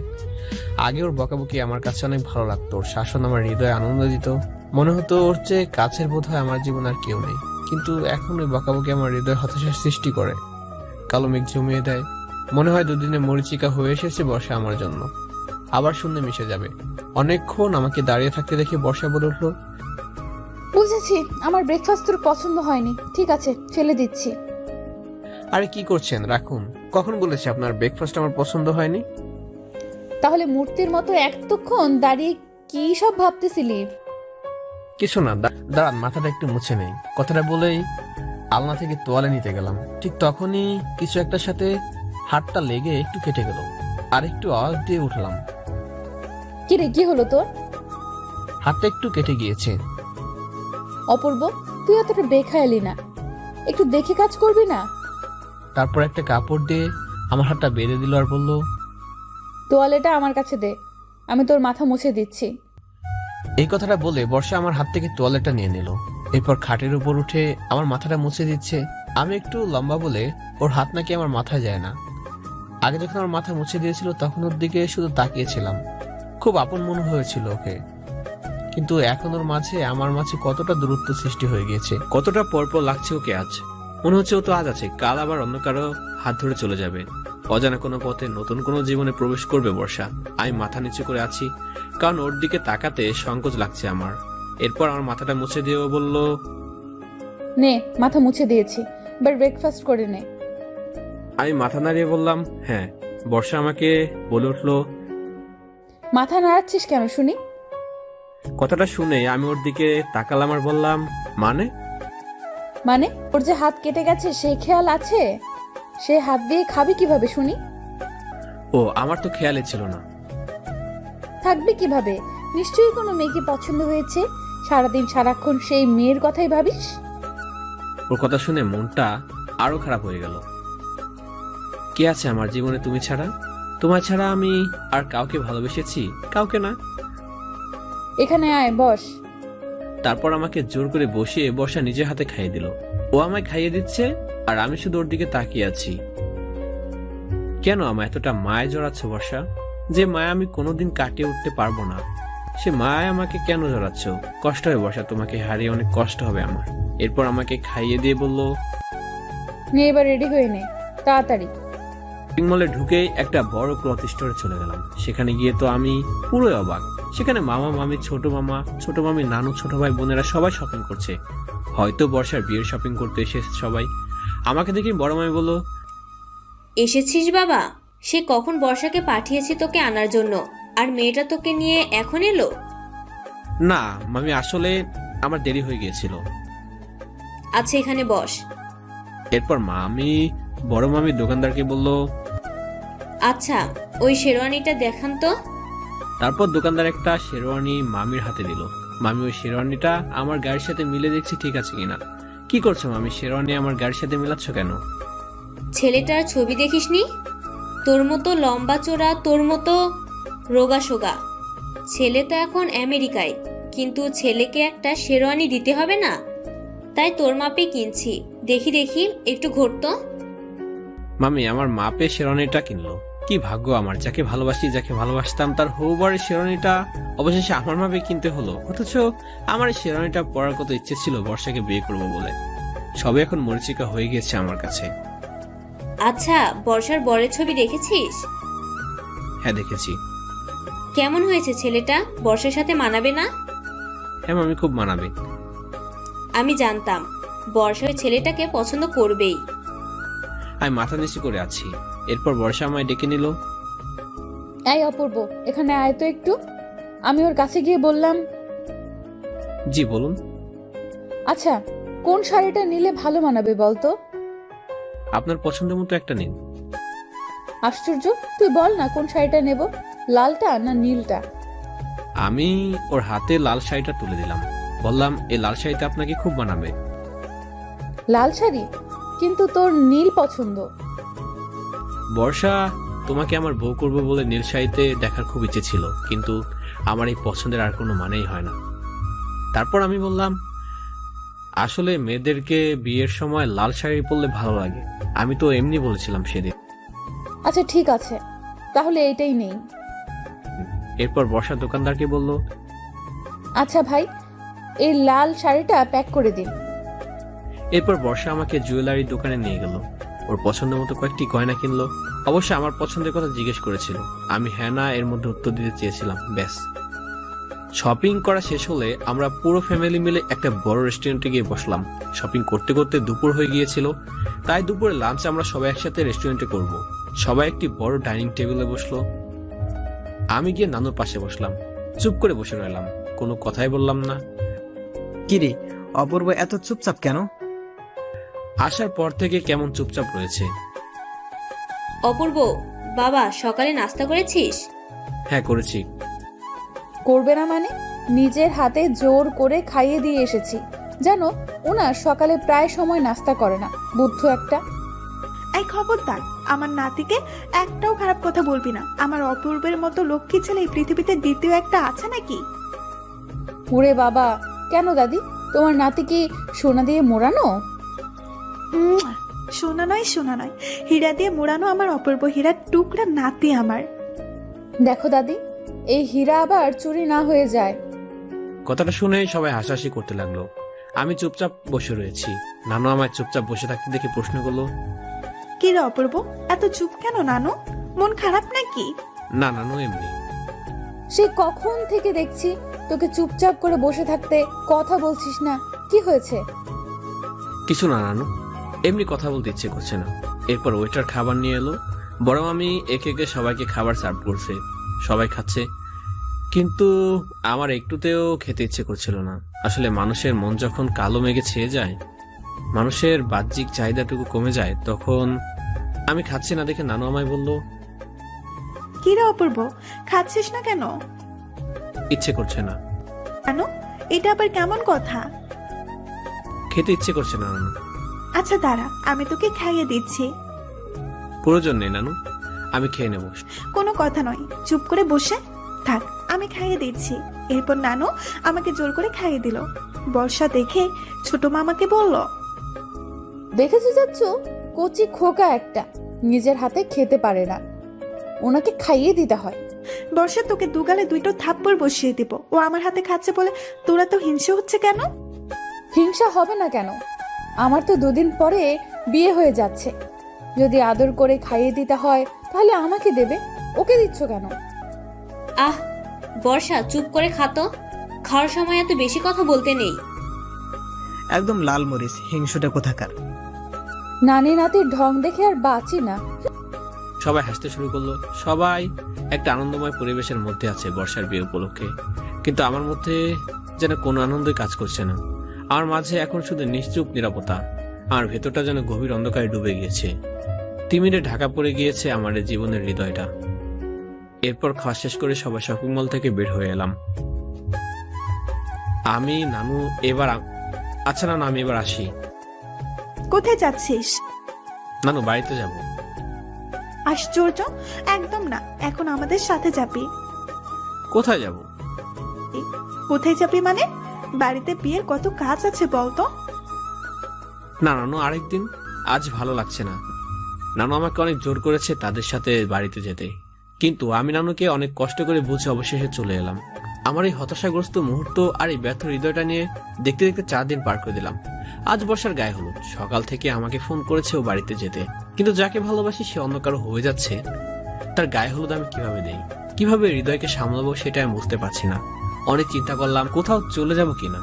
A: আগে ওর বকাবকি আমার কাছে অনেক ভালো লাগতো, ওর শাসন আমার হৃদয়ে আনন্দ দিত। মনে হতো ওর চেয়ে কাছের বোধ হয় আমার জীবন আর কেউ নেই। কিন্তু এখন ওই বকাবকি আমার হৃদয়ে হতাশার সৃষ্টি করে, কালো মেঘ জমিয়ে দেয়। মনে হয় দুদিনে মরিচিকা হয়ে এসেছে বর্ষা আমার জন্য। আবার শূন্য মিশে যাবে। অনেকক্ষণ আমাকে দাঁড়িয়ে থাকতে দেখে বর্ষা বলে উঠলো,
B: বুঝেছি, আমার ব্রেকফাস্ট তোর পছন্দ হয়নি। ঠিক আছে, ফেলে দিচ্ছি।
A: আরে কি করছেন, রাখুন। কখন বলেছে আপনার ব্রেকফাস্ট আমার পছন্দ হয়নি?
B: তাহলে মূর্তির মতো এতক্ষণ দাঁড়িয়ে কি সব ভাবতেছিলি?
A: কিছু না, দাঁড়ান, মাথাটা একটু মুছে নেই। কথাটা বলেই আলনা থেকে তোয়ালে নিতে গেলাম। ঠিক তখনই কিছু একটার সাথে হাতটা লেগে একটু কেটে গেল। আর একটু আওয়াজ দিয়ে উঠলাম।
B: কি রে, কি হলো তোর?
A: হাতটা একটু কেটে গিয়েছে।
B: অপূর্ব, তুই এতটা বেখায়ালি না, একটু দেখে কাজ করবি না?
A: তারপর একটা কাপড় দিয়ে আমার হাতটা বেঁধে দিল আর বলল,
B: তোয়ালেটা আমার কাছে দে, আমি তোর মাথা মুছে দিচ্ছি।
A: এই কথাটা বলে বর্ষা আমার হাত থেকে তোয়ালেটা নিয়ে নিল। এরপর খাটের উপর উঠে আমার মাথাটা মুছে দিচ্ছে। আমি একটু লম্বা বলে ওর হাত নাকি আমার মাথায় যায় না। আগে যখন আমার মাথা মুছে দিয়েছিল তখন ওর দিকে শুধু তাকিয়েছিলাম। খুব আপন মনে হয়েছিল ওকে। কিন্তু এখন ওর মাঝে আমার মাঝে কতটা দূরত্ব সৃষ্টি হয়ে গিয়েছে, কতটা পরপর লাগছে ওকে আজ। মনে হচ্ছে ও তো আজ আছে, কাল আবার অন্য কারো হাত ধরে চলে যাবে। অজানা কোনো পথে নতুন কোনো জীবনে প্রবেশ করবে বর্ষা। আমি মাথা নিচু করে আছি, কারণ ওর দিকে তাকাতে সংকোচ লাগছে আমার। এরপর আমার মাথাটা মুছে দিয়ে ও বলল,
B: নে, মাথা মুছে দিয়েছি, এবার ব্রেকফাস্ট করে নে।
A: আমি মাথা নাড়িয়ে বললাম, হ্যাঁ। বর্ষা আমাকে বলে উঠলো,
B: মাথা নাড়াচ্ছিস কেন শুনি?
A: কথাটা শুনে আমি ওর দিকে তাকালাম আর বললাম, মানে?
B: মানে ওর যে হাত কেটে গেছে সেই খেয়াল আছে? সে হাত দিয়ে খাবি কিভাবে শুনি?
A: ও, আমার তো খেয়ালই ছিল না।
B: থাকবে কিভাবে? নিশ্চয়ই কোনো মেয়েকে পছন্দ হয়েছে, সারাদিন সারাক্ষণ সেই মেয়ের কথাই ভাবিস।
A: ওর কথা শুনে মনটা আরো খারাপ হয়ে গেল। কে আছে আমার জীবনে তুমি ছাড়া? তোমার ছাড়া আমি আর কাউকে ভালোবেসেছি? কাউকে না।
B: এখানে আয়, বস।
A: তারপর আমাকে জোর করে বসিয়ে বর্ষা নিজের হাতে খাইয়ে দিল। ও আমায় খাইয়ে দিচ্ছে আর আমি শুধু ওর দিকে তাকিয়ে আছি। কেন আমায় এতটা মায় জড়াচ্ছ বর্ষা? যে মায়া আমি কোনোদিন কাটিয়ে উঠতে পারবো না, সে মায় আমাকে কেন জড়াচ্ছ? কষ্ট হয় বর্ষা, তোমাকে হারিয়ে অনেক কষ্ট হবে আমার। এরপর আমাকে খাইয়ে দিয়ে বলল,
B: নে, এবার রেডি হয়ে নে তাড়াতাড়ি।
A: শপিং মলে ঢুকেই একটা বড় ক্লথ স্টোরে চলে গেলাম। সেখানে গিয়ে তো আমি পুরোই অবাক। সেখানে মামা মামি, ছোট মামি, নানু, ছোট ভাই বোনেরা সবাই শপিং করছে। হয়তো বর্ষার বিয়ের শপিং করতে এসেছে সবাই। আমাকে দেখি বড় মামি বলল,
D: এসেছিস বাবা? সে কখন বর্ষাকে পাঠিয়েছি তোকে আনার জন্য, আর মেয়েটা তোকে নিয়ে এখন এলো?
A: না মামি, আসলে আমার দেরি হয়ে গিয়েছিল।
D: আচ্ছা, এখানে বস।
A: এরপর বড় মামি দোকানদারকে বলল,
D: আচ্ছা, ওই শেরওয়ানিটা দেখান তো।
A: তারপর দোকানদার একটা শেরওয়ানি মামির হাতে দিল। মামি ওই শেরওয়ানিটা আমার গাড়ির সাথে মিলে দেখছি ঠিক আছে কিনা। কি করছো মামি, শেরওয়ানি আমার গাড়ির সাথে মিলাচ্ছ কেন?
D: ছেলেটার ছবি দেখিসনি? তোর মতো লম্বা চোরা, তোর মতো রোগা সোগা। ছেলে তো এখন আমেরিকায়, কিন্তু ছেলেকে একটা শেরওয়ানি দিতে হবে না? তাই তোর মাপে কিনছি। দেখি দেখি, একটু ঘুরতো।
A: মামি আমার মাপে শেরওয়ানিটা কিনলো। কি ভাগ্য আমার, যাকে ভালোবাসি, যাকে ভালোবাসতাম তার হৌবারের শেরওয়ানিটা অবশেষে আমার মাপে কিনতে হলো। অথচ আমার এই শেরওয়ানিটা পরার কত ইচ্ছে ছিল বর্ষাকে বিয়ে করবো বলে। সবে এখন মরিচিকা হয়ে গেছে আমার কাছে।
D: আচ্ছা, বর্ষার বরের ছবি দেখেছিস?
A: হ্যাঁ দেখেছি।
D: কেমন হয়েছে ছেলেটা? বর্ষার সাথে মানাবে না?
A: হ্যাঁ মামি, খুব মানাবে।
D: আমি জানতাম বর্ষা ওই ছেলেটাকে পছন্দ করবেই।
A: আমি মাথা নিচু করে আছি। এরপর বর্ষা আমায় ডেকে নিল।
B: এই অপূর্ব, এখানে আয় তো একটু। আমি ওর কাছে গিয়ে বললাম,
A: জি বলুন।
B: আচ্ছা, কোন শাড়িটা নিলে ভালো মানাবে বলতো?
A: আপনার পছন্দ মতো একটা নিন।
B: আশ্চর্য, তুই বল না কোন শাড়িটা নেব, লালটা না নীলটা?
A: আমি ওর হাতে লাল শাড়িটা তুলে দিলাম। বললাম, এই লাল শাড়িতে আপনাকে খুব মানাবে।
B: লাল শাড়ি? কিন্তু তোর নীল পছন্দ।
A: বর্ষা, তোমাকে আমার বউ করবো বলে নীল শাড়িতে দেখার খুব ইচ্ছে ছিল, কিন্তু আমার এই পছন্দের আর কোনো মানেই হয় না। তারপর আমি বললাম, আসলে মেয়েদেরকে বিয়ের সময় লাল শাড়ি পরলে ভালো লাগে। আমি তো এমনি বলেছিলাম সেদিন।
B: আচ্ছা ঠিক আছে, তাহলে এইটাই নেই।
A: এরপর বর্ষা দোকানদারকে বলল,
B: আচ্ছা ভাই, এই লাল শাড়িটা প্যাক করে দিন।
A: এরপর বর্ষা আমাকে জুয়েলারি দোকানে নিয়ে গেল। ওর পছন্দের মতো কয়েকটি গয়না কিনলো। অবশ্যই আমার পছন্দের কথা জিজ্ঞেস করেছিল, আমি হ্যাঁ না এর মধ্যে উত্তর দিতে চেয়েছিলাম, ব্যাস। শপিং করা শেষ হলে আমরা পুরো ফ্যামিলি মিলে একটা বড় রেস্টুরেন্টে গিয়ে বসলাম। শপিং করতে করতে দুপুর হয়ে গিয়েছিল, তাই দুপুরে লাঞ্চ আমরা সবাই একসাথে রেস্টুরেন্টে করব। সবাই একটি বড় ডাইনিং টেবিলে বসলো। আমি গিয়ে নানুর পাশে বসলাম, চুপ করে বসে রইলাম, কোনো কথাই বললাম না।
E: কিরে অপূর্ব এত চুপচাপ কেন?
A: আসার পর থেকে কেমন চুপচাপ রয়েছে।
D: অপূর্ব, বাবা সকালে নাস্তা করেছিস?
A: হ্যাঁ করেছি।
B: করবে না মানে? নিজের হাতে জোর করে খাইয়ে দিয়ে এসেছি। জানো, ওনার সকালে প্রায় সময় নাস্তা করে না, বুদ্ধু একটা।
F: এই খবরদার, আমার নাতিকে একটাও খারাপ কথা বলবি না। আমার অপূর্বের মতো লক্ষ্মী ছেলে এই পৃথিবীতে দ্বিতীয় একটা আছে নাকি?
B: ওরে বাবা, কেন দাদি, তোমার নাতি কি সোনা দিয়ে মোড়ানো?
F: সোনা নয়, সোনা নয়, হীরা দিয়ে মোড়ানো আমার অপূর্ব, হীরার টুকরা নাতি আমার।
B: দেখো দাদি, এই হীরা আবার চুরি না হয়ে যায়।
A: কথাটা শুনে সবাই হাসাহাসি করতে লাগলো। আমি চুপচাপ বসে রয়েছি। নানু আমায় চুপচাপ বসে থাকতে দেখে প্রশ্ন করলো,
F: কি রে অপূর্ব, এত চুপ কেন নানু? মন খারাপ নাকি?
A: না নানু, এমনি।
B: সে কখন থেকে দেখছি তোকে চুপচাপ করে বসে থাকতে, কথা বলছিস না, কি হয়েছে?
A: কিছু না নানু, এমনি কথা বলতে ইচ্ছে করছে না। এরপর ওয়েটার খাবার নিয়ে এলো। বড় মামি একে একে সবাইকে খাবার সার্ভ করছে, সবাই খাচ্ছে, কিন্তু আমার একটুতেও খেতে ইচ্ছে করছিল না। আসলে মানুষের মন যখন কালো মেঘে ছেয়ে যায়, মানুষের বাহ্যিক চাহিদাটুকু কমে যায়, তখন আমি খাচ্ছি না দেখে নানু আমায় বলল,
F: কি রে অপূর্ব, খাচ্ছিস না কেন?
A: ইচ্ছে করছে না।
F: কেন? এটা আবার কেমন কথা?
A: খেতে ইচ্ছে করছে না নানু।
F: আচ্ছা দাঁড়া, আমি তোকে খাইয়ে দিচ্ছি।
A: প্রয়োজন নেই নানু, আমি খেয়ে নেব।
F: কোনো কথা নয়, চুপ করে বসে থাক, আমি খাইয়ে দিচ্ছি। এরপর নানু আমাকে জোর করে খাইয়ে দিল। বর্ষা দেখে ছোট মামাকে বলল,
B: দেখেছো যাচ্ছ, কচি খোকা একটা, নিজের হাতে খেতে পারে না, ওনাকে খাইয়ে দিতে হয়।
F: বর্ষা তোকে দুগালে দুইটো থাপ্পড় বসিয়ে দিব। ও আমার হাতে খাচ্ছে বলে তোরা তো হিংসে হচ্ছে কেন?
B: হিংসা হবে না কেন? আমার তো 2 দিন পরে বিয়ে হয়ে যাচ্ছে, যদি আদর করে খাইয়ে দিতে হয় তাহলে আমাকে দেবে, ওকে দিচ্ছ কেন?
D: আহ বর্ষা, চুপ করে খাতো, খাওয়ার সময় এত বেশি কথা বলতে নেই।
E: একদম লাল মরিচ, হিংসুটা কোথাকার।
B: নানি নাতির ঢং দেখে আর বাঁচি না।
A: সবাই হাসতে শুরু করলো। সবাই একটা আনন্দময় পরিবেশের মধ্যে আছে বর্ষার বিয়ে উপলক্ষে, কিন্তু আমার মধ্যে যেন কোনো আনন্দই কাজ করছে না। আমার মাঝে এখন শুধু নিশ্চুপ নীরবতা। আমার ভেতরটা যেন গভীর অন্ধকারে ডুবে গিয়েছে। তিমিরে ঢাকা পড়ে গিয়েছে আমার এই জীবনের হৃদয়টা। এরপর খাওয়া শেষ করে সবাই শপিং মল থেকে বের হয়ে এলাম। আমি নানু এবার আচ্ছা নানু, আমি এবার আসি।
F: কোথায় যাচ্ছিস?
A: নানু, বাড়িতে যাব।
F: আশ্চর্য, একদম না, এখন আমাদের সাথে যাবি।
A: কোথায় যাব?
F: কোথায় যাবি মানে? বাড়িতে বিয়ের কত কাজ আছে বলতো।
A: না নানু, আরেকদিন, আজ ভালো লাগছে না। নানু আমাকে অনেক জোর করেছে তাদের সাথে বাড়িতে যেতে, কিন্তু আমি নানুকে অনেক কষ্ট করে বুঝে অবশেষে চলে এলাম। আমার এই হতাশাগ্রস্ত মুহূর্ত আর এই ব্যর্থ হৃদয়টা নিয়ে দেখতে দেখতে 4 দিন পার করে দিলাম। আজ বর্ষার গায়ে হলুদ, সকাল থেকে আমাকে ফোন করেছে ও বাড়িতে যেতে, কিন্তু যাকে ভালোবাসি সে অন্য কারো হয়ে যাচ্ছে। তার গায়ে হলুদ আমি কিভাবে দেই, কিভাবে হৃদয়কে সামলাবো সেটা আমি বুঝতে পারছি না। অনেক চিন্তা করলাম কোথাও চলে যাব কিনা,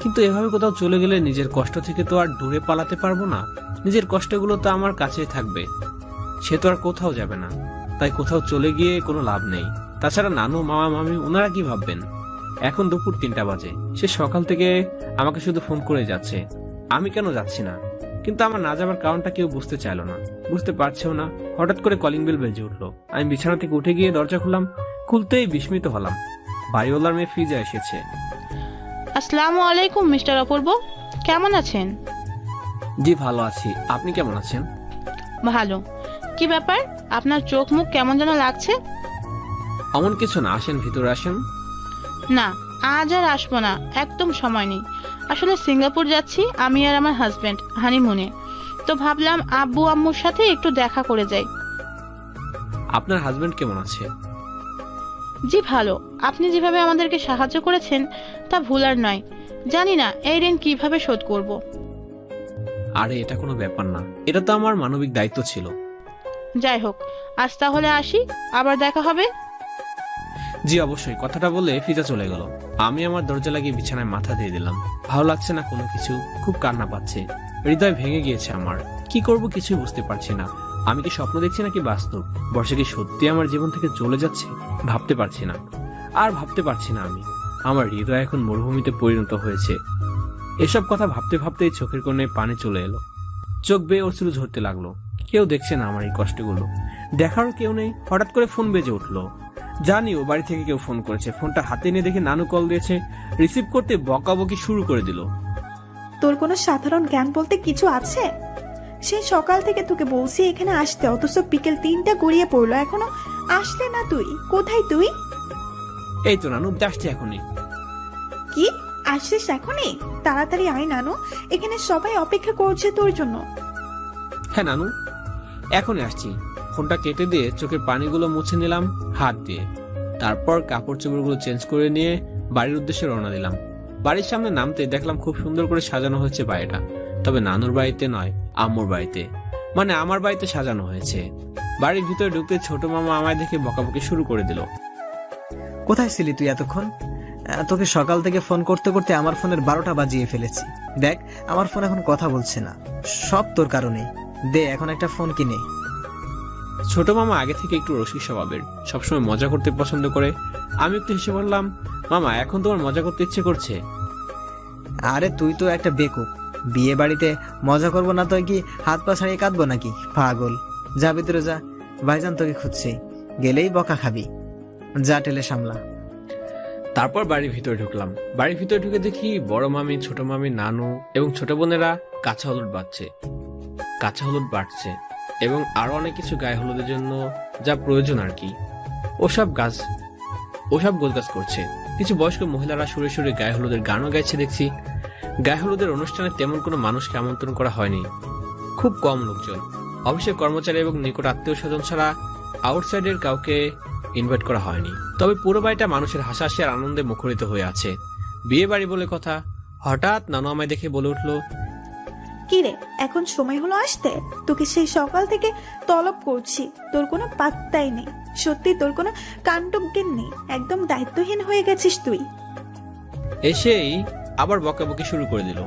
A: কিন্তু এভাবে কোথাও চলে গেলে নিজের কষ্ট থেকে তো আর দূরে পালাতে পারবো না। নিজের কষ্টগুলো তো আমার কাছেই থাকবে, সে তো আর কোথাও যাবে না। তাই কোথাও চলে গিয়ে কোনো লাভ নেই। তাছাড়া নানু, মামা, মামি ওনারা কি ভাববেন? এখন দুপুর 3টা বাজে, সে সকাল থেকে আমাকে শুধু ফোন করে যাচ্ছে, আমি কেন যাচ্ছি না। কিন্তু আমার না যাবার কারণটা কেউ বুঝতে চাইলো না, বুঝতে পারছেও না। হঠাৎ করে কলিং বেল বেজে উঠলো। আমি বিছানা থেকে উঠে গিয়ে দরজা খুললাম। খুলতেই বিস্মিত হলাম, বাড়িওয়ালার মেয়ে ফিজা এসেছে।
G: আসসালামু আলাইকুম মিস্টার অপূর্ব, কেমন আছেন?
A: জি ভালো আছি, আপনি কেমন আছেন?
G: ভালো। কি ব্যাপার, আপনার চোখ মুখ কেমন যেন লাগছে?
A: এমন কিছু না, আসেন ভিতরে আসেন।
G: না, আজ আর আসবো না, একদম সময় নেই। আসলে সিঙ্গাপুর যাচ্ছি আমি আর আমার হাজবেন্ড হানিমুনে, তো ভাবলাম আব্বু আম্মুর সাথে একটু দেখা করে যাই।
A: আপনার হাজবেন্ড কেমন আছে?
G: জি ভালো। আপনি যেভাবে আমাদেরকে সাহায্য করেছেন তা ভুলার নয়। জানি না এই ঋণ কিভাবে শোধ করব।
A: আরে এটা কোনো ব্যাপার না, এটা তো আমার মানবিক দায়িত্ব ছিল।
G: যাই হোক, আজ তাহলে আসি, আবার দেখা হবে।
A: জি অবশ্যই। কথাটা বলে ফিজা চলে গেল। আমি আমার দরজা লাগিয়ে বিছানায় মাথা দিয়ে দিলাম। ভালো লাগছে না কোনো কিছু, খুব কান্না পাচ্ছে, হৃদয় ভেঙে গিয়েছে আমার। কি করব কিছুই বুঝতে পারছি না। আমি কি স্বপ্ন দেখছি নাকি বাস্তব? বর্ষা কি সত্যি আমার জীবন থেকে চলে যাচ্ছে? ভাবতে পারছি না, আর ভাবতে পারছি না। আমার হৃদয় এখন মরুভূমিতে পরিণত হয়েছে। এসব কথা ভাবতে ভাবতেই চোখের কোণে পানি চলে এলো, চোখ বেয়ে অশ্রু ঝরতে লাগলো। কেউ দেখছে না আমার এই কষ্টগুলো, দেখারও কেউ নেই। হঠাৎ করে ফোন বেজে উঠলো। জানি ও বাড়ি থেকে কেউ ফোন করেছে। ফোনটা হাতে নিয়ে দেখে নানু কল দিয়েছে। রিসিভ করতে বকাবকি শুরু করে দিল।
F: তোর কোনো সাধারণ জ্ঞান বলতে কিছু আছে? সেই সকাল থেকে তোকে বলছি এখানে আসতে, অথচ বিকেল 3টা গড়িয়ে পড়লো, এখনো আসলে না তুই। কোথায় তুই?
A: এই তো নানু, যাচ্ছি এখনই।
F: কি আসছিস এখনই? তাড়াতাড়ি আয় নানু, এখানে সবাই অপেক্ষা করছে তোর জন্য।
A: হ্যাঁ নানু, এখনই আসছি। ফোনটা কেটে দিয়ে চোখের পানিগুলো মুছে নিলাম হাত দিয়ে। তারপর কাপড় চোপড়গুলো চেঞ্জ করে নিয়ে বাড়ির উদ্দেশ্যে রওনা দিলাম। বাড়ির সামনে নামতে দেখলাম খুব সুন্দর করে সাজানো হয়েছে বাড়িটা। তবে নানুর বাড়িতে নয়, আম্মুর বাড়িতে, মানে আমার বাড়িতে সাজানো হয়েছে। বাড়ির ভিতরে ঢুকতে ছোট মামা আমায় দেখে বকাবকি শুরু করে দিল।
E: কোথায় ছিলি তুই এতক্ষণ? তোকে সকাল থেকে ফোন করতে করতে আমার ফোনের 12টা বাজিয়ে ফেলেছি। দেখ, আমার ফোন এখন কথা বলছে না, সব তোর কারণে। দে এখন একটা ফোন কিনে।
A: ছোট মামা আগে থেকে একটু রসিক স্বভাবের, সবসময় মজা করতে পছন্দ করে। আমি একটু হেসে বললাম, মামা এখন তোমার মজা করতে ইচ্ছে করছে?
E: আরে তুই তো একটা বেকুব, বিয়ে বাড়িতে মজা করবো না তো কি হাত পা ছাড়িয়ে কাঁদবো নাকি? পাগল, যা ভিতরে যা, ভাইজান তোকে খুঁজছে, গেলেই বকা খাবি। যা টেলে সামলা।
A: তারপর বাড়ির ভিতরে ঢুকলাম। বাড়ির ভিতরে ঢুকে দেখি বড় মামি, ছোট মামি, নানু এবং ছোট বোনেরা কাঁচা হলুদ বাটছে এবং আরো অনেক কিছু গায়ে হলুদের জন্য যা প্রয়োজন আর কি, ওসব গোছগাছ করছে। কিছু বয়স্ক মহিলারা সুরে সুরে গায়ে হলুদের গানও গাইছে দেখছি। গায়ে হলুদের অনুষ্ঠানে তেমন কোনো মানুষকে আমন্ত্রণ করা হয়নি, খুব কম লোকজন। অফিসের কর্মচারী এবং নিকট আত্মীয় স্বজন ছাড়া আউটসাইডের কাউকে ইনভাইট করা হয়নি। তবে পুরো বাড়িটা মানুষের হাসাহাসি আর আনন্দে মুখরিত হয়ে আছে। বিয়ে বাড়ি বলে কথা। হঠাৎ নানু আমায় দেখে বলে উঠলো,
F: কি রে, এখন সময় হলো আসতে? তোকে সেই সকাল থেকে তলব করছি, তোর কোনো পাত্তাই নেই। সত্যি তোর কোনো কাণ্ডজ্ঞান নেই, একদম দায়িত্বহীন হয়ে গেছিস তুই।
A: এসেই আবার বকাবকি শুরু করে দিল।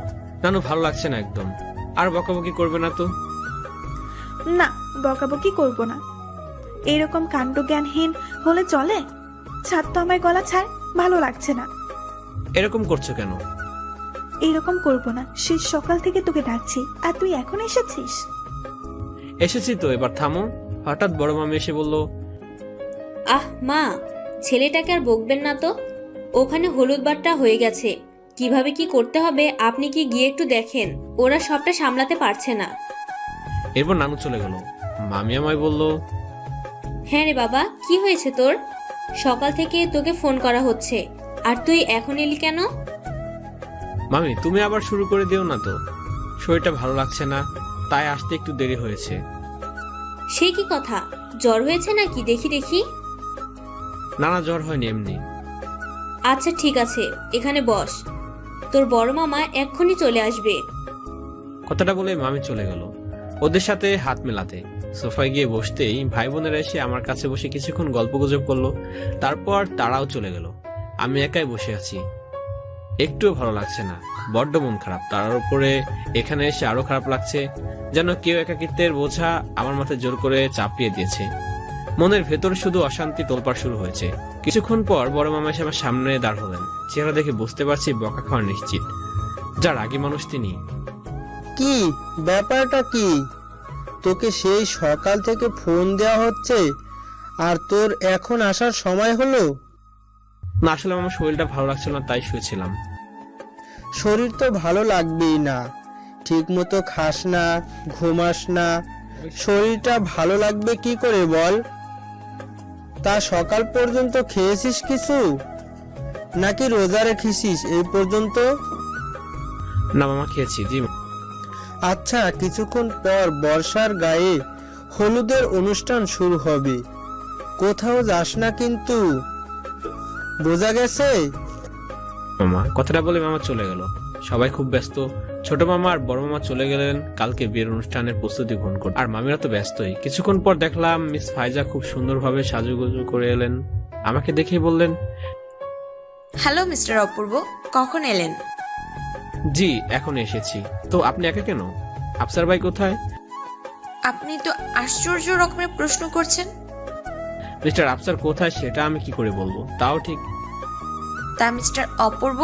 A: নানু ভালো লাগছে না একদম, আর বকাবকি করবে না তো?
F: না, বকাবকি করব না। এরকম কাণ্ডজ্ঞানহীন হলে চলে? ছাড় তো আমার গলা, ছাড়, ভালো লাগছে না।
A: এরকম করছো কেন?
F: এরকম করব না, সেই সকাল থেকে তোকে ডাকছি আর তুই এখন এসেছিস।
A: এসেছি তো, এবার থামো। হঠাৎ বড় মামি এসে বলল,
D: আহ মা, ছেলেটাকে আর বকবেন না তো। ওখানে হলুদ বাট্টা হয়ে গেছে, কিভাবে কি করতে হবে আপনি কি গিয়ে একটু দেখেন, ওরা সবটা সামলাতে পারছে না।
A: এরপর নানু চলে গেল। মামি আমায় বলল,
D: হ্যাঁ রে বাবা, কি হয়েছে তোর? সকাল থেকে তোকে ফোন করা হচ্ছে, আর তুই এখন এলি কেন?
A: মামি তুমি আবার শুরু করে দিও না তো, শরীরটা ভালো লাগছে না, তাই আসতে একটু দেরি হয়েছে।
D: সে কি কথা, জ্বর হয়েছে নাকি? দেখি দেখি।
A: নানা জ্বর হয়নি, এমনি।
D: আচ্ছা ঠিক আছে, এখানে বস, তোর বড় মামা এক্ষুনি চলে আসবে।
A: কথাটা বলে মামি চলে গেল ওদের সাথে হাত মেলাতে। সোফায় গিয়ে বসতেই ভাই বোনেরা এসে আমার কাছে বসে কিছুক্ষণ গল্পগুজব করলো। তারপর তারাও চলে গেল। আমি একাই বসে আছি, একটুও ভালো লাগছে না, বড্ড মন খারাপ। তার উপরে এখানে এসে আরো খারাপ লাগছে, যেন কেউ একাকিত্বের বোঝা আমার মাথায় জোর করে চাপিয়ে দিয়েছে। মনের ভেতর শুধু অশান্তি তোলপাড় শুরু হয়েছে। কিছুক্ষণ পর বড় মামা এসে আমার সামনে দাঁড় হলেন। চেহারা দেখে বুঝতে পারছি বকা খাওয়া নিশ্চিত। যার আগে মানুষ তিনি।
H: কি ব্যাপারটা কি? তোকে সেই সকাল থেকে ফোন দেওয়া হচ্ছে আর তোর এখন আসার সময় হলো?
A: না, আসলে আমার শরীরটা ভালো লাগছিল না, তাই শুয়েছিলাম।
H: শরীর তো ভালো লাগবেই না, ঠিক মতো খাস না, ঘুমাস না, শরীরটা ভালো লাগবে কি করে বল? তা সকাল পর্যন্ত খেয়েছিস কিছু, নাকি রোজা রেখেছিস এই পর্যন্ত?
A: না মামা, খেয়েছি। জি।
H: আচ্ছা, কিছুক্ষণ পর বর্ষার গায়ে হলুদের অনুষ্ঠান শুরু হবে, কোথাও যাস না কিন্তু, বোঝা গেছে?
A: মামা কথাটা বলে মামা চলে গেল। সবাই খুব ব্যস্ত,
I: ছোট মামা আর বড় মামা চলে গেলেন কালকে বিয়ের অনুষ্ঠানের প্রস্তুতি গ্রহণ করতে, আর মামিরা তো ব্যস্তই। কিছুক্ষণ পর দেখলাম মিস ফাইজা খুব সুন্দরভাবে সাজুগুজু করে এলেন। আমাকে দেখেই বললেন,
J: হ্যালো মিস্টার অপূর্ব, কখন এলেন?
I: জি এখন এসেছি। তো আপনি একা কেন? আফসার ভাই কোথায়?
J: আপনি তো আশ্চর্য রকমের প্রশ্ন করছেন।
I: মিস্টার আফসার কোথায় সেটা আমি কি করে বলবো? তাও ঠিক।
J: তা মিস্টার অপূর্ব,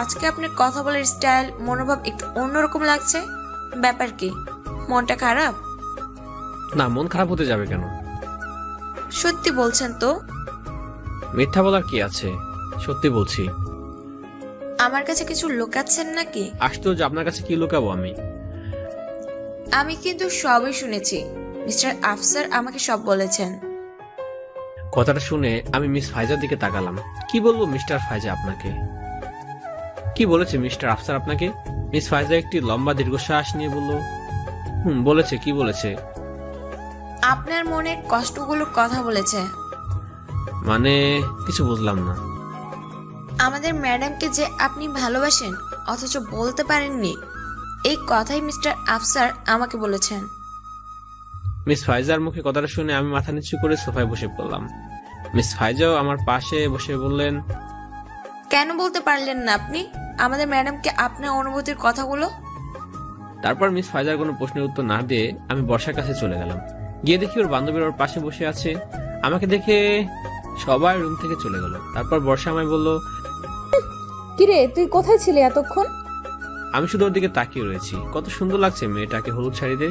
J: আজকে আপনার কথা বলার স্টাইল, মনোভাব একটু অন্যরকম লাগছে। ব্যাপার কি? মনটা খারাপ?
I: না, মন খারাপ হতে যাবে কেন?
J: সত্যি বলছেন তো?
I: মিথ্যা বলার কি আছে, সত্যি বলছি।
J: আমার কাছে কিছু লুকাচ্ছেন নাকি?
I: আশ্চর্য, আপনার কাছে কি লুকাবো আমি?
J: আমি কিন্তু সবই শুনেছি। মিস্টার আফসার আমাকে সব বলেছেন।
I: কথাটা শুনে আমি মিস ফাইজার দিকে তাকালাম। কি বলবো মিস্টার ফাইজা আপনাকে? কি বলেছে মিস্টার আফসার আপনাকে? মিস ফাইজা একটি লম্বা দীর্ঘশ্বাস নিয়ে বলল, বলেছে। কি বলেছে?
J: আপনার মনের কষ্টগুলোর কথা বলেছে।
I: মানে কিছু বুঝলাম না।
J: আমাদের ম্যাডামকে যে আপনি ভালোবাসেন অথচ বলতে পারেননি, এই কথাই মিস্টার আফসার আমাকে বলেছেন।
I: মিস ফাইজার মুখে কথাটা শুনে আমি মাথা নিচু করে সোফায় বসে পড়লাম। মিস ফাইজাও আমার পাশে বসে বললেন,
J: কেন বলতে পারলেন না আপনি আমাদের ম্যাডামকে আপনার অনুভূতির কথাগুলো?
I: তারপর মিস ফাইজার কোনো প্রশ্নের উত্তর না দিয়ে আমি বর্ষার কাছে চলে গেলাম। গিয়ে দেখি ওর বান্ধবীর ওর পাশে বসে আছে। আমাকে দেখে সবাই রুম থেকে চলে গেল। তারপর বর্ষা আমায় বলল,
B: কিরে তুই কোথায় ছিলি এতক্ষণ?
I: আমি শুধু ওর দিকে তাকিয়ে রয়েছি। কত সুন্দর লাগছে মেয়েটাকে হলুদ শাড়িতে,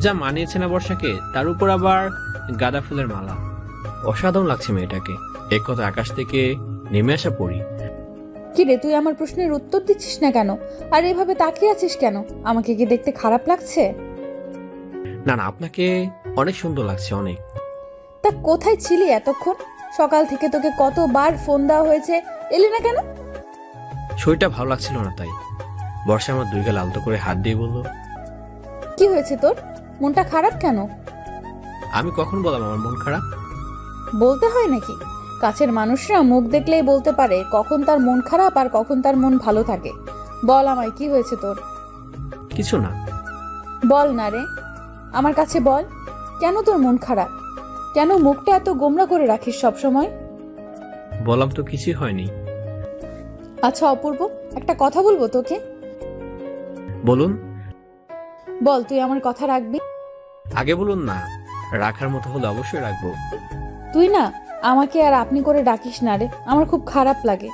I: যা মানিয়েছে না বর্ষাকে। তার উপর আবার গাঁদা ফুলের মালা। অসাধারণ লাগছে মেয়েটাকে। এক কথা আকাশ থেকে নেমে আসা পড়ি।
B: কিরে তুই আমার প্রশ্নের উত্তর দিচ্ছিস না কেন? আর এভাবে তাকিয়ে আছিস কেন? আমাকে কি দেখতে খারাপ লাগছে?
I: না না, আপনাকে অনেক সুন্দর লাগছে, অনেক।
B: তা কোথায় ছিলি এতক্ষণ? সকাল থেকে তোকে কতবার ফোন দেওয়া হয়েছে, এলি না কেন?
I: শরীরটা ভালো লাগছিল না তাই। বর্ষা আমার দুই গাল আলতো করে হাত দিয়ে বলল,
B: কি হয়েছে তোর? মনটা খারাপ কেন?
I: আমি কখন বললাম আমার মন খারাপ?
B: বলতে হয় নাকি? কাছের মানুষরা মুখ দেখলেই বলতে পারে কখন তার মন খারাপ আর কখন তার মন ভালো থাকে। বল আমায়, কি হয়েছে তোর?
I: কিছু না।
B: বল না রে, আমার কাছে বল। কেন তোর মন খারাপ? কেন মুখটা এত গোমরা করে রাখিস সব সময়?
I: বললাম তো কিছুই হয়নি।
B: আচ্ছা অপূর্ব, একটা কথা বলবো তোকে।
I: বলুন।
B: বল তুই আমার কথা রাখবি?
I: আগে বলুন না। রাখার মতো হলে অবশ্যই রাখবো।
B: তুই না আমাকে আর আপনি করে ডাকিস না রে, আমার খুব খারাপ লাগে।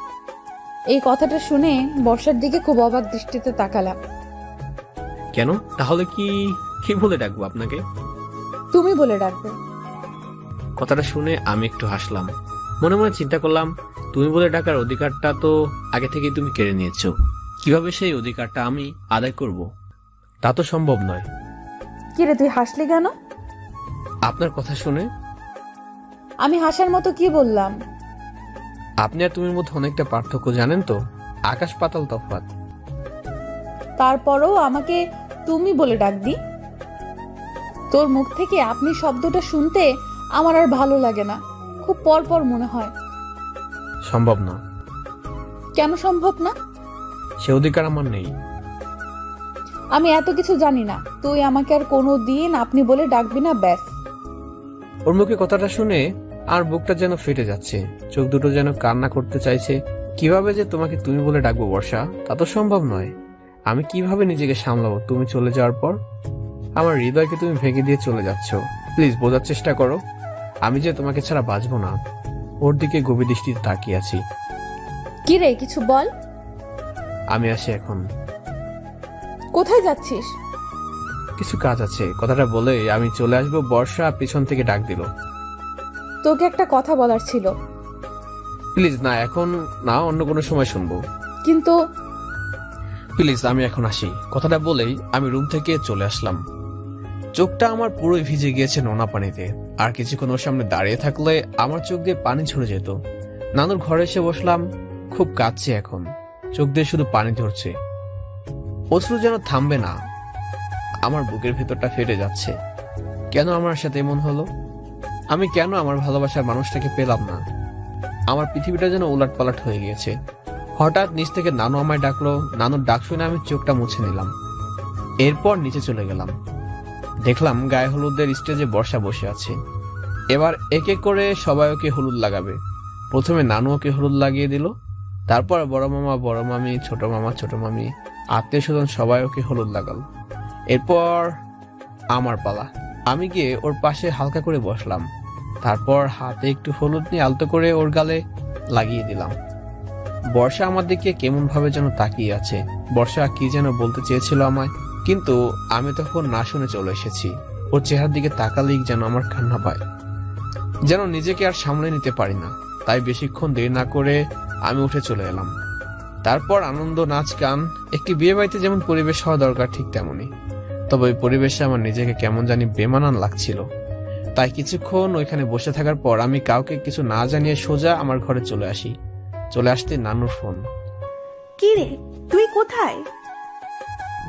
B: এই কথাটা শুনে বর্ষার দিকে খুব অবাক দৃষ্টিতে তাকালাম।
I: কেন তাহলে? কি কি বলে ডাকবো আপনাকে?
B: তুমি বলে ডাকবে।
I: কথাটা শুনে আমি একটু হাসলাম। মনে মনে চিন্তা করলাম, তুমি বলে ডাকার অধিকারটা তো আগে থেকেই তুমি কেড়ে নিয়েছো। কিভাবে সেই অধিকারটা আমি আদায় করব? তা তো সম্ভব নয়।
B: কিরে তুই হাসলি কেন?
I: আপনার কথা শুনে।
B: আমি হাসার মতো কি বললাম?
I: আপনি আর তুমির মধ্যে অনেকটা পার্থক্য, জানেন তো? আকাশ পাতাল তফাৎ।
B: তারপরও আমাকে তুমি বলে ডাকবি? তোর মুখ থেকে আপনি শব্দটা শুনতে আমার আর ভালো লাগে না, খুব পরপর মনে হয়।
I: সম্ভব না।
B: কেন সম্ভব না?
I: সে অধিকার আমার নেই।
B: আমি এত কিছু জানি না, তুই আমাকে আর কোনো দিন আপনি বলে ডাকবি না, ব্যাস।
I: ওর মুখে কথাটা শুনে আর বুকটা যেন ফেটে যাচ্ছে, চোখ দুটো যেন কান্না করতে চাইছে। কিভাবে যে তোমাকে তুমি বলে ডাকবো বর্ষা, তা তো সম্ভব নয়। আমি কিভাবে নিজেকে সামলাবো তুমি চলে যাওয়ার পর? আমার হৃদয়কে তুমি ভেঙে দিয়ে চলে যাচ্ছ। প্লিজ বোঝার চেষ্টা করো, আমি যে তোমাকে ছাড়া বাঁচবো না। ওর দিকে গভীর দৃষ্টিতে তাকিয়ে আছি।
B: কি রে, কিছু বল।
I: আমি আসি এখন।
B: কোথায় যাচ্ছিস?
I: কিছু কাজ আছে। কথাটা বলে আমি চলে আসবো। বর্ষা পিছন থেকে ডাক দিল,
B: তোকে একটা কথা বলার ছিল।
I: প্লিজ না, এখন না, অন্য কোনো সময় শুনবো।
B: কিন্তু
I: প্লিজ আমি এখন আসি। কথাটা বলেই আমি রুম থেকে চলে আসলাম। চোখটা আমার পুরোই ভিজে গিয়েছে নোনা পানিতে। আর কিছুক্ষণ ওর সামনে দাঁড়িয়ে থাকলে আমার চোখ দিয়ে পানি ঝরে যেত। নানুর ঘরে এসে বসলাম। খুব কাঁদছে এখন, চোখ দিয়ে শুধু পানি ঝরছে। অশ্রু যেন থামবে না। আমার বুকের ভেতরটা ফেটে যাচ্ছে। কেন আমার সাথে এমন হলো? আমি কেন আমার ভালোবাসার মানুষটাকে পেলাম না? আমার পৃথিবীটা যেন উলটপালট হয়ে গিয়েছে। হঠাৎ নিচ থেকে নানু আমায় ডাকলো। নানুর ডাক শুনে আমি চোখটা মুছে নিলাম। এরপর নিচে চলে গেলাম। দেখলাম গায়ে হলুদের স্টেজে বর্ষা বসে আছে। এবার এক এক করে সবাই ওকে হলুদ লাগাবে। প্রথমে নানু ওকে হলুদ লাগিয়ে দিল, তারপর বড় মামা, বড় মামি, ছোট মামা, ছোট মামি, আত্মীয় স্বজন সবাই ওকে হলুদ লাগালো। এরপর আমার পালা। আমি গিয়ে ওর পাশে হালকা করে বসলাম। তারপর হাতে একটু হলুদ নিয়ে আলতো করে ওর গালে লাগিয়ে দিলাম। বর্ষা আমার দিকে কেমন ভাবে যেন তাকিয়ে আছে। বর্ষা কি যেন বলতে চেয়েছিল আমায়, কিন্তু আমি তখন না শুনে চলে এসেছি। ওর চেহারার দিকে তাকালেই যেন আমার কান্না পায়, যেন নিজেকে আর সামলে নিতে পারি না। তাই বেশিক্ষণ দেরি না করে আমি উঠে চলে এলাম। তারপর আনন্দ, নাচ, গান। একটি বিয়ে বাড়িতে যেমন পরিবেশ হওয়া দরকার ঠিক তেমনই, তবে ওই পরিবেশে আমার নিজেকে কেমন জানি বেমানান লাগছিল। তাই কিছুক্ষণ ওইখানে বসে থাকার পর আমি কাউকে কিছু না জানিয়ে সোজা আমার ঘরে চলে আসি। চলে আসতে নানুর ফোন।
F: কি রে, তুই কোথায়?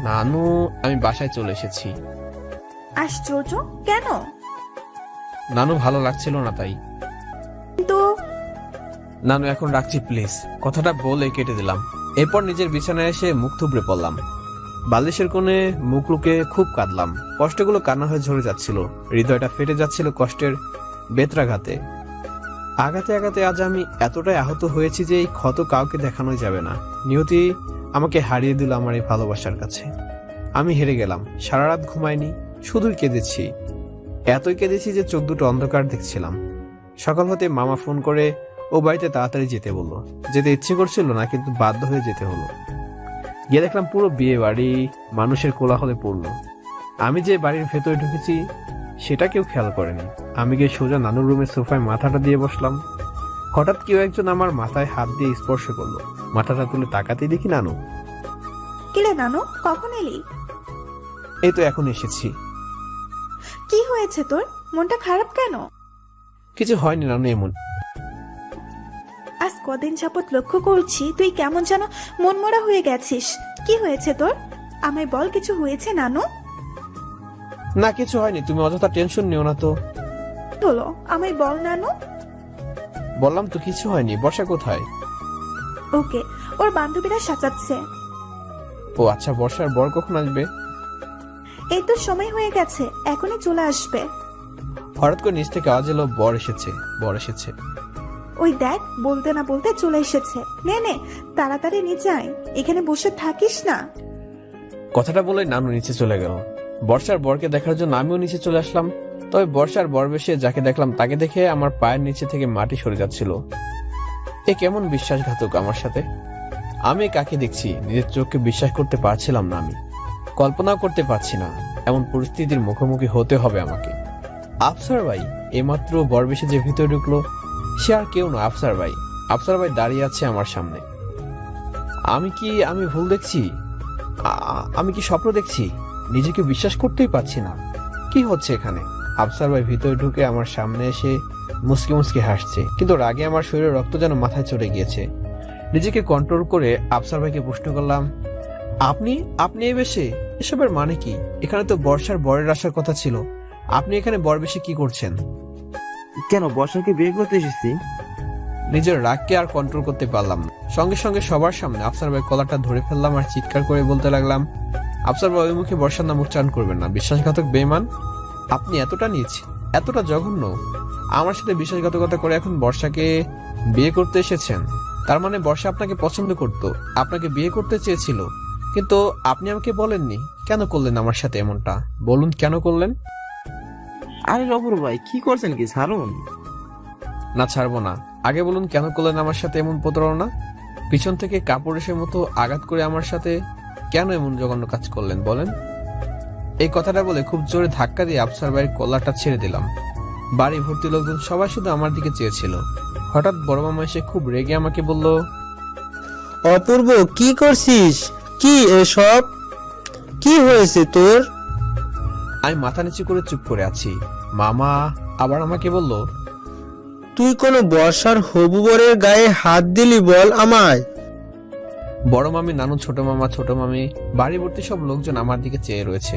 I: নানু, আমি বাসায় চলে এসেছি।
F: আশ্চর্য, কেন?
I: নানু ভালো লাগছিল না তাই।
F: তো
I: নানু, এখন রাখছি প্লিজ, কথাটা বলে কেটে দিলাম। এরপর নিজের বিছানায় এসে মুখ থুবড়ে পড়লাম। বালিশের কোণে মুখ লুকে খুব কাঁদলাম। কষ্টগুলো কান্না হয়ে ঝরে যাচ্ছিল। হৃদয়টা ফেটে যাচ্ছিল কষ্টের বেত্রাঘাতে। আঘাতে আঘাতে আজ আমি এতটাই আহত হয়েছি যে এই ক্ষত কাউকে দেখানোই যাবে না। নিয়তি আমাকে হারিয়ে দিল আমার এই ভালোবাসার কাছে। আমি হেরে গেলাম। সারা রাত ঘুমাইনি, শুধুই কেঁদেছি। এতই কেঁদেছি যে চোখ দুটো অন্ধকার দেখছিলাম। সকাল হতে মামা ফোন করে ও বাড়িতে তাড়াতাড়ি যেতে বলল। যেতে ইচ্ছে করছিল না, কিন্তু বাধ্য হয়ে যেতে হলো। গিয়ে দেখলাম পুরো বিয়ে বাড়ি মানুষের কোলাহলে পড়লো। আমি যে বাড়ির ভেতরে ঢুকেছি সেটা কেউ খেয়াল করেনি। আমি গিয়ে সোজা নানুর রুমের সোফায় মাথাটা দিয়ে বসলাম। হঠাৎ কেউ একজন আমার মাথায় হাত দিয়ে স্পর্শ করলো। মাথাটা তুলে তাকাতেই দেখি নানু।
F: কিরে নানু, কখন এলি?
I: এই তো এখন এসেছি।
F: কি হয়েছে তোর? মনটা খারাপ কেন?
I: কিছু হয়নি নানু, এমন।
F: আজ কদিন যাবৎ লক্ষ্য করছি তুই কেমন যেন মনমরা হয়ে গেছিস। কি হয়েছে তোর? আমায় বল, কিছু হয়েছে নানু?
I: না, কিছু হয়নি, তুমি অযথা টেনশন নিও না তো।
F: হলো, আমায় বল নানু।
I: বললাম তো কিছু হয়নি। বর্ষা কোথায়?
F: ওকে, ওর বান্ধবীরা সাজাচ্ছে।
I: ও আচ্ছা, বর্ষার বর কখন আসবে?
F: এই তো সময় হয়ে গেছে, এখনই চলে আসবে।
I: হঠাৎ করে নিচ থেকে আওয়াজ এলো, বর এসেছে, বর এসেছে।
F: ওই দেখ, বলতে না বলতে চলে এসেছে। নে নে, তাড়াতাড়ি নিচে আয়, এখানে বসে থাকিস না।
I: কথাটা বলে নানু নিচে চলে গেল। বর্ষার বরকে দেখার জন্য আমিও নিচে চলে আসলাম। তবে বর্ষার বর বেশে যাকে দেখলাম তাকে দেখে আমার পায়ের নিচে থেকে মাটি সরে যাচ্ছিল। এ কেমন বিশ্বাসঘাতক আমার সাথে। আমি কাকে দেখছি নিজের চোখকে বিশ্বাস করতে পারছিলাম না। আমি কল্পনাও করতে পারছি না এমন পরিস্থিতির মুখোমুখি হতে হবে আমাকে। আফসার ভাই এইমাত্র বর বেশে যে ভিতরে ঢুকলো, সে আর কেউ না, আফসার ভাই। আফসার ভাই দাঁড়িয়ে আছে আমার সামনে। আমি ভুল দেখছি? আমি কি স্বপ্ন দেখছি? নিজেকে বিশ্বাস করতেই পারছি না। কি হচ্ছে এখানে? আফসার ভাই ভিতরে ঢুকে আমার সামনে এসে মুসকি মুসকি হাসছে, কিন্তু রাগে আমার শরীরে রক্ত যেন মাথায় চড়ে গিয়েছে। নিজেকে কন্ট্রোল করে আফসার ভাইকে প্রশ্ন করলাম, আপনি এই বেশে? এসবের মানে কি? এখানে তো বর্ষার বরের আসার কথা ছিল। আপনি এখানে বর বেশে কি করছেন?
C: কেন, বর্ষাকে বিয়ে করতে এসেছি।
I: নিজের রাগকে আর কন্ট্রোল করতে পারলাম না। সঙ্গে সঙ্গে সবার সামনে আফসার ভাই কলারটা ধরে ফেললাম আর চিৎকার করে বলতে লাগলাম, আফসার ভাই ওই মুখে বর্ষার নাম উচ্চারণ করবেন না, বিশ্বাসঘাতক বেঈমান। আপনি এতটা নীচ, এতটা জঘন্য, আমার সাথে বিশ্বাসঘাতকতা করে এখন বর্ষাকে বিয়ে করতে এসেছেন। তার মানে বর্ষা আপনাকে পছন্দ করত, আপনাকে বিয়ে করতে চেয়েছিল, কিন্তু আপনি আমাকে বলেননি। কেন করলেন আমার সাথে এমনটা? বলুন কেন করলেন?
C: আরে রবর ভাই, কি করছেন কি? ছাড়ুন
I: না, ছাড়বো না। আগে বলুন কেন করলেন আমার সাথে এমন প্রতারণা? পিছন থেকে কাপড়ের মতো আঘাত করে আমার সাথে কেন এমন জঘন্য কাজ করলেন বলেন? এই কথাটা বলে খুব জোরে ধাক্কা দিয়ে আফসার ভাইয়ের কলারটা ছেড়ে দিলাম। বাড়ি ভর্তি লোকজন সবাই শুধু আমার দিকে চেয়েছিল। হঠাৎ বড় মামা এসে খুব রেগে আমাকে বলল,
H: অপূর্ব, কি করছিস? কি এসব? কি হয়েছে তোর?
I: আমি মাথা নিচু করে চুপ করে আছি। মামা আবার আমাকে বলল,
H: তুই কোনো বর্ষার হবু বরের গায়ে হাত দিলি বল আমায়?
I: বড় মামি, নানু, ছোট মামা, ছোট মামি, বাড়ি ভর্তি সব লোকজন আমার দিকে চেয়ে রয়েছে।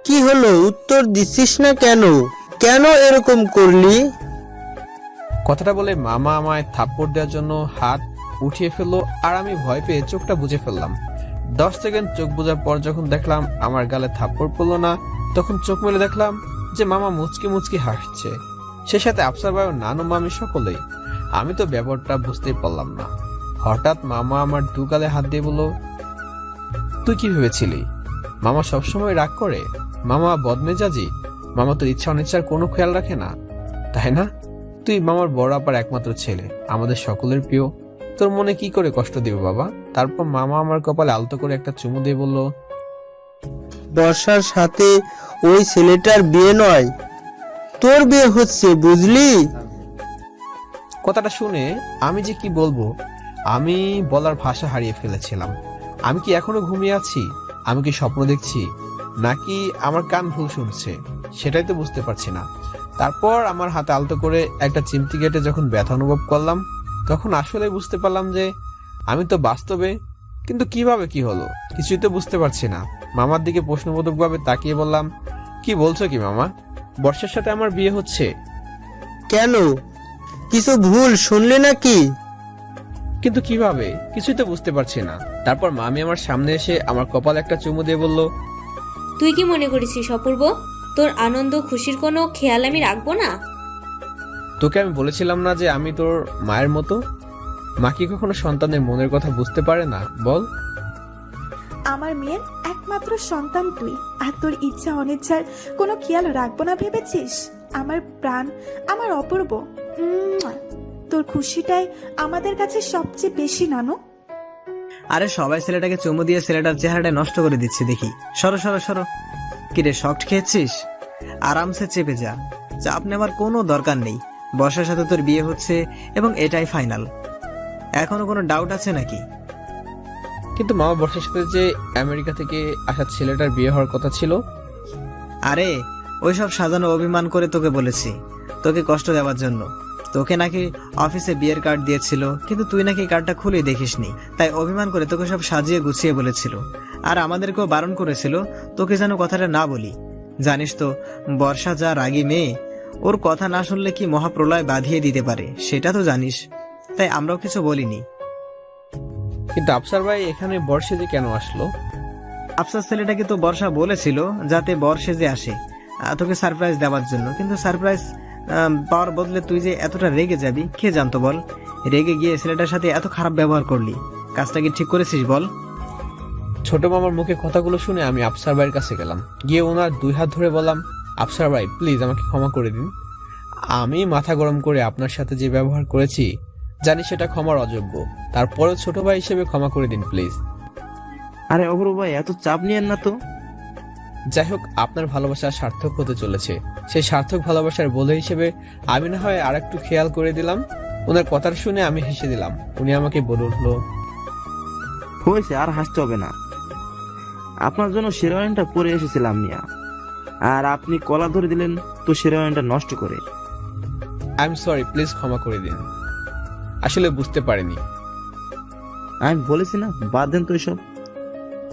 H: কি হলো, উত্তর দিচ্ছিস না কেন? কেন এরকম করলি?
I: কথাটা বলে মামা আমায় থাপ্পড় দেওয়ার জন্য হাত
A: উঠিয়ে ফেললো আর আমি ভয় পেয়ে চোখটা বুজে ফেললাম। 10 সেকেন্ড চোখ বোঝার পর যখন দেখলাম আমার গালে থাপ্পড় পড়লো না, তখন চোখ মেলে দেখলাম যে মামা মুচকি মুচকি হাসছে, সে সাথে আফসার ভাই ও নানু মামি সকলেই। আমি তো ব্যাপারটা বুঝতেই পারলাম না। হঠাৎ মামা আমার দু গালে হাত দিয়ে বলল, তুই কি ভেবেছিলি মামা সবসময় রাগ করে? মামা বদমেজাজি? মামা তোর ইচ্ছা অনিচ্ছার কোনো খেয়াল রাখে না, তাই না? তুই মামার বড় আপার একমাত্র ছেলে, আমাদের সকলের প্রিয়, তোর মনে কি করে কষ্ট দিব বাবা? তারপর মামা আমার কপালে আলতো করে একটা চুমু দিয়ে বলল,
H: বর্ষার সাথে ওই ছেলেটার বিয়ে নয়, তোর বিয়ে হচ্ছে, বুঝলি?
A: কথাটা শুনে আমি যে কি বলবো, আমি বলার ভাষা হারিয়ে ফেলেছিলাম। আমি কি এখনো ঘুমিয়ে আছি? আমি কি স্বপ্ন দেখছি, নাকি আমার কান ভুল শুনছে? সেটাই তো বুঝতে পারছি না। তারপর আমার হাতে আলতো করে একটা চিমটি কেটে যখন ব্যথা অনুভব করলাম, তখন আসলে বুঝতে পারলাম যে আমি তো বাস্তবে, কিন্তু কিভাবে কি হলো কিছুই তো বুঝতে পারছি না। মামার দিকে প্রশ্নবোধক ভাবে তাকিয়ে বললাম, কি বলছো কি মামা? বর্ষার সাথে আমার বিয়ে হচ্ছে?
H: কেন, কিছু ভুল শুনলি নাকি?
A: কিন্তু কিভাবে কিছুই তো বুঝতে পারছি না। তারপর মামি আমার সামনে এসে আমার কপালে একটা চুমু দিয়ে বলল,
D: তুই কি মনে করেছিস অপূর্ব, তোর আনন্দ খুশির কোনো খেয়াল আমি রাখবো না?
A: তোকে আমি বলেছিলাম না যে আমি তোর মায়ের মতো? মা কি কখনো সন্তানের মনের কথা বুঝতে পারে না বল?
F: আমার মেয়ের একমাত্র সন্তান তুই, আর তোর ইচ্ছা অনিচ্ছার কোনো খেয়াল রাখবো না ভেবেছিস? আমার প্রাণ, আমার অপূর্ব, তোর খুশিটাই আমাদের কাছে সবচেয়ে বেশি, নানু।
E: আরে সবাই ছেলেটাকে চুমু দিয়ে ছেলেটার চেহারাটা নষ্ট করে দিচ্ছে দেখি। সরো সরো সরো। কিরে, শক্ট খেয়েছিস? আরামসে চেপে যা, চাপ নেওয়ার কোনো দরকার নেই। বর্ষার সাথে তোর বিয়ে হচ্ছে এবং এটাই ফাইনাল। এখনো কোনো ডাউট আছে নাকি?
A: কিন্তু মামা, বর্ষার সাথে যে আমেরিকা থেকে আসা ছেলেটার বিয়ে হওয়ার কথা ছিল।
E: আরে ওইসব সাজানো অভিমান করে তোকে বলেছি, তোকে কষ্ট দেওয়ার জন্য। তোকে নাকি অফিসে বিয়ের কার্ড দিয়েছিল, কিন্তু তুই নাকি কার্ডটা খুলেই দেখিসনি, তাই অভিমান করে তোকে সব সাজিয়ে গুছিয়ে বলেছিল। আর আমাদেরকেও বারণ করেছিল তোকে যেন কথাটা না বলি। জানিস তো বর্ষা যা রাগী মেয়ে, ওর কথা না শুনলে কি মহাপ্রলয় বাঁধিয়ে দিতে পারে, সেটা তো জানিস। তাই আমরাও কিছু বলিনি।
A: কিন্তু আফসার ভাই এখানে বর্ষে যে কেন আসলো?
E: আফসার ছেলেটাকে তো বর্ষা বলেছিল যাতে বর্ষে যে আসে তোকে সারপ্রাইজ দেওয়ার জন্য, কিন্তু সারপ্রাইজ পাওয়ার বদলে তুই যে এতটা রেগে যাবি কে জানতো বল? রেগে গিয়ে ছেলেটার সাথে এত খারাপ ব্যবহার করলি, কাজটা কি ঠিক করেছিস বল?
A: ছোট মামার মুখে কথাগুলো শুনে আমি আফসার ভাইয়ের কাছে গেলাম, গিয়ে ওনার 2 হাত ধরে বললাম, আফসার ভাই প্লিজ আমাকে ক্ষমা করে দিন। আমি মাথা গরম করে আপনার সাথে যে ব্যবহার করেছি জানি সেটা ক্ষমার অযোগ্য, তারপরে ছোট ভাই হিসেবে ক্ষমা করে দিন প্লিজ।
C: আরে অপূর্ব ভাই, এত চাপ নিয়েন না তো।
A: যাই হোক, আপনার ভালোবাসা সার্থক হতে চলেছে, সেই সার্থক ভালোবাসার বলে হিসেবে আমি না হয় আর একটু খেয়াল করে দিলাম। ওনার কথা শুনে আমি হেসে দিলাম। উনি আমাকে বলে উঠলো,
C: হয়েছে, আর হাসতে হবে না। আপনার জন্য শেরওয়ানিটা পরে এসেছিলাম মিয়া, আর আপনি কলা ধরে দিলেন তো শেরওয়ানিটা নষ্ট করে।
A: আই এম সরি, প্লিজ ক্ষমা করে দিন, আসলে বুঝতে পারিনি।
C: আমি বলেছি না, বাদ দেন তো এসব।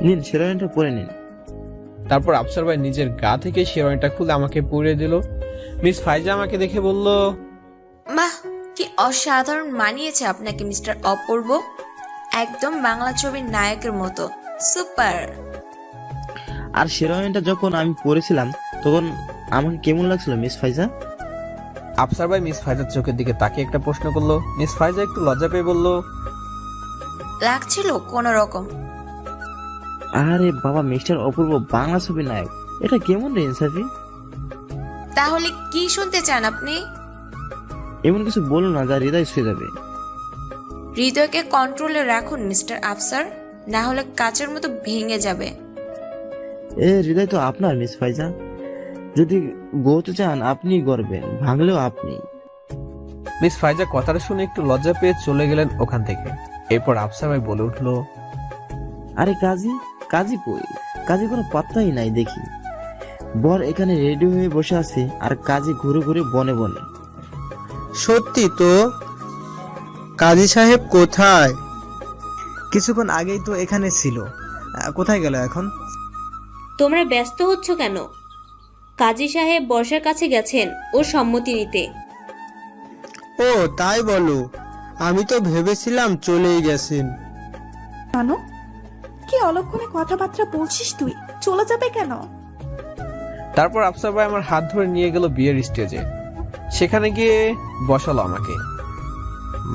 C: নিন, শেরওয়ানিটা পরে নিন।
A: তারপর আফসার ভাই নিজের গা থেকে শেরওয়ানিটা খুলে আমাকে পরিয়ে দিল। মিস ফাইজা আমাকে দেখে বলল,
J: বাহ, কি অসাধারণ মানিয়েছে আপনাকে মিস্টার অপূর্ব, একদম বাংলা ছবির নায়কের মতো, সুপার।
C: আর শেরওয়ানিটা যখন আমি পরেছিলাম তখন আমাকে কেমন লাগছিল মিস ফাইজা?
A: আফসার ভাই মিস ফাইজার চোখের দিকে তাকিয়ে একটা প্রশ্ন করলো। মিস ফাইজা একটু লজ্জা পেয়ে বলল,
J: লাগছিল কোন রকম।
C: আরে বাবা, মিস্টার অপূর্ব বাংলা ছবি নায়ক, এটা কেমন রে ইনসাফি?
J: তাহলে কি শুনতে চান আপনি?
C: এমন কিছু বলো না যা হৃদয় ছুঁয়ে যাবে।
J: হৃদয়কে কন্ট্রোলে রাখুন মিস্টার আফসার, না হলে কাচের মতো ভেঙে যাবে।
C: হৃদয় তো আপনার মিস ফাইজা, যদি গড়তে চান আপনি গড়বেন, ভাঙলেও আপনি।
A: মিস ফাইজা কথাটা শুনে একটু লজ্জা পেয়ে চলে গেলেন ওখান থেকে। এরপর আফসার ভাই বলে উঠলো,
C: আরে কাজী, কাজী কই? কাজী কোনো পাত্তাই নাই দেখি। বর এখানে রেডি হয়ে বসে আছে আর কাজী ঘুরে ঘুরে বনে বনে।
H: সত্যি তো, কাজী সাহেব কোথায়?
E: কিছুক্ষণ আগেই তো এখানে ছিল, কোথায় গেল এখন?
D: তোমরা ব্যস্ত হচ্ছ কেন? কাজী সাহেব বর্ষার কাছে গেছেন ওর সম্মতি নিতে।
H: ও তাই বলো, আমি তো ভেবেছিলাম চলেই গেছেন।
F: মানো, কি অলক্ষণে কথাবার্তা বলছিস তুই? চলে যাবে কেন?
A: তারপর আফসার ভাই আমার হাত ধরে নিয়ে গেল বিয়ের স্টেজে। সেখানে গিয়ে বসালো আমাকে।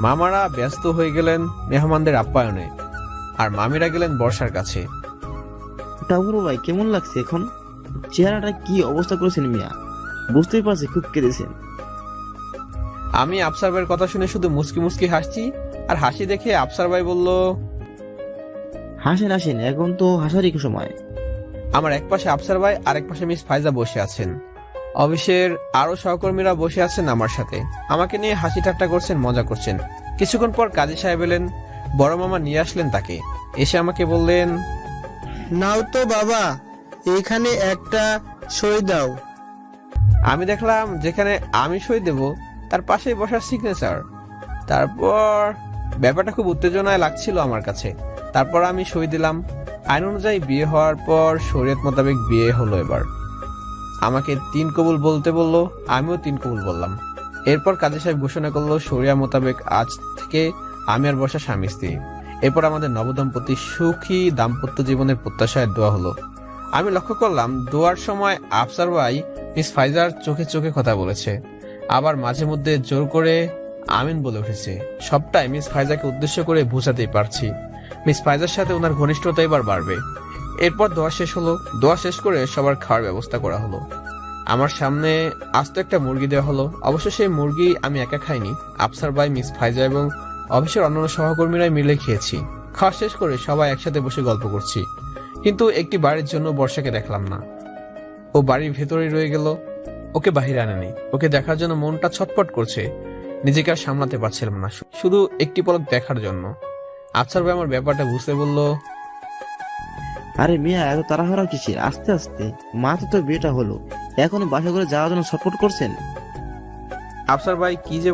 A: মামারা ব্যস্ত হয়ে গেলেন মেহমানদের আপ্যায়নে, আর মামিরা গেলেন বর্ষার কাছে।
C: তা অপূর্ব ভাই কেমন লাগছে এখন? চেহারাটা কি অবস্থা করেছেন মিয়া, বুঝতেই পারছি খুব কেঁদেছেন।
A: আমি আফসার ভাইয়ের কথা শুনে শুধু মুচকি মুচকি হাসছি, আর হাসি দেখে আফসার ভাই বলল,
C: হাসেন হাসেন, এখন তো হাসারই সময়।
A: আমার এক পাশে আফসার ভাই আর এক পাশে মিস ফাইজা বসে আছেন। অফিসের আরো সহকর্মীরা বসে আছেন আমার সাথে, আমাকে নিয়ে হাসি ঠাট্টা করছেন, মজা করছেন। কিছুক্ষণ পর কাজী সাহেব এলেন, বড় মামা নিয়ে আসলেন তাকে। এসে আমাকে বললেন,
H: নাও তো বাবা, এখানে একটা সই দাও।
A: আমি দেখলাম যেখানে আমি সই দেব তার পাশেই বসার সিগনেচার। তারপর ব্যাপারটা খুব উত্তেজনায় লাগছিল আমার কাছে। তারপর আমি সই দিলাম। আইন অনুযায়ী বিয়ে হওয়ার পর শরীয়ত মোতাবেক বিয়ে হলো। এবার আমাকে 3 কবুল বলতে বললো, আমিও 3 কবুল বললাম। এরপর কাজী সাহেব ঘোষণা করলো শরিয়া মোতাবেক আজ থেকে আমি আর বর্ষা স্বামী স্ত্রী। এরপর আমাদের নবদম্পতি সুখী দাম্পত্য জীবনের প্রত্যাশায় দোয়া হলো। আমি লক্ষ্য করলাম দোয়ার সময় আফসার ভাই মিস ফাইজার চোখে চোখে কথা বলেছে, আবার মাঝে মধ্যে জোর করে আমিন বলে উঠেছে। সবটাই মিস ফাইজাকে উদ্দেশ্য করে বোঝাতেই পারছি মিস ফাইজার সাথে ওনার ঘনিষ্ঠতা এবার বাড়বে। এরপর দোয়া শেষ হলো। দোয়া শেষ করে সবার খাওয়ার ব্যবস্থা করা হলো। আমার সামনে আস্ত একটা মুরগি দেওয়া হলো। অবশ্য সেই মুরগি আমি একা খাইনি, আফসার ভাই, মিস ফাইজা এবং অফিসের অন্যান্য সহকর্মীরাই মিলে খেয়েছি। খাওয়া শেষ করে সবাই একসাথে বসে গল্প করছি, কিন্তু একটি বাড়ির জন্য বর্ষাকে দেখলাম না। ও বাড়ির ভেতরেই রয়ে গেল, ওকে বাহিরে আনেনি। ওকে দেখার জন্য মনটা ছটফট করছে, নিজেকে আর সামলাতে পারছিলাম না, শুধু একটি পলক দেখার জন্য। আফসার ভাই আমার ব্যাপারটা বুঝতে বলল,
C: আরে মিয়া এত তাড়াহুড়া কিসের? আস্তে আস্তে, মাত্র তো বিয়েটা হলো, এখনো বাসা করে যাওয়ার জন্য সাপোর্ট করছেন?
A: আফসার ভাই কি যে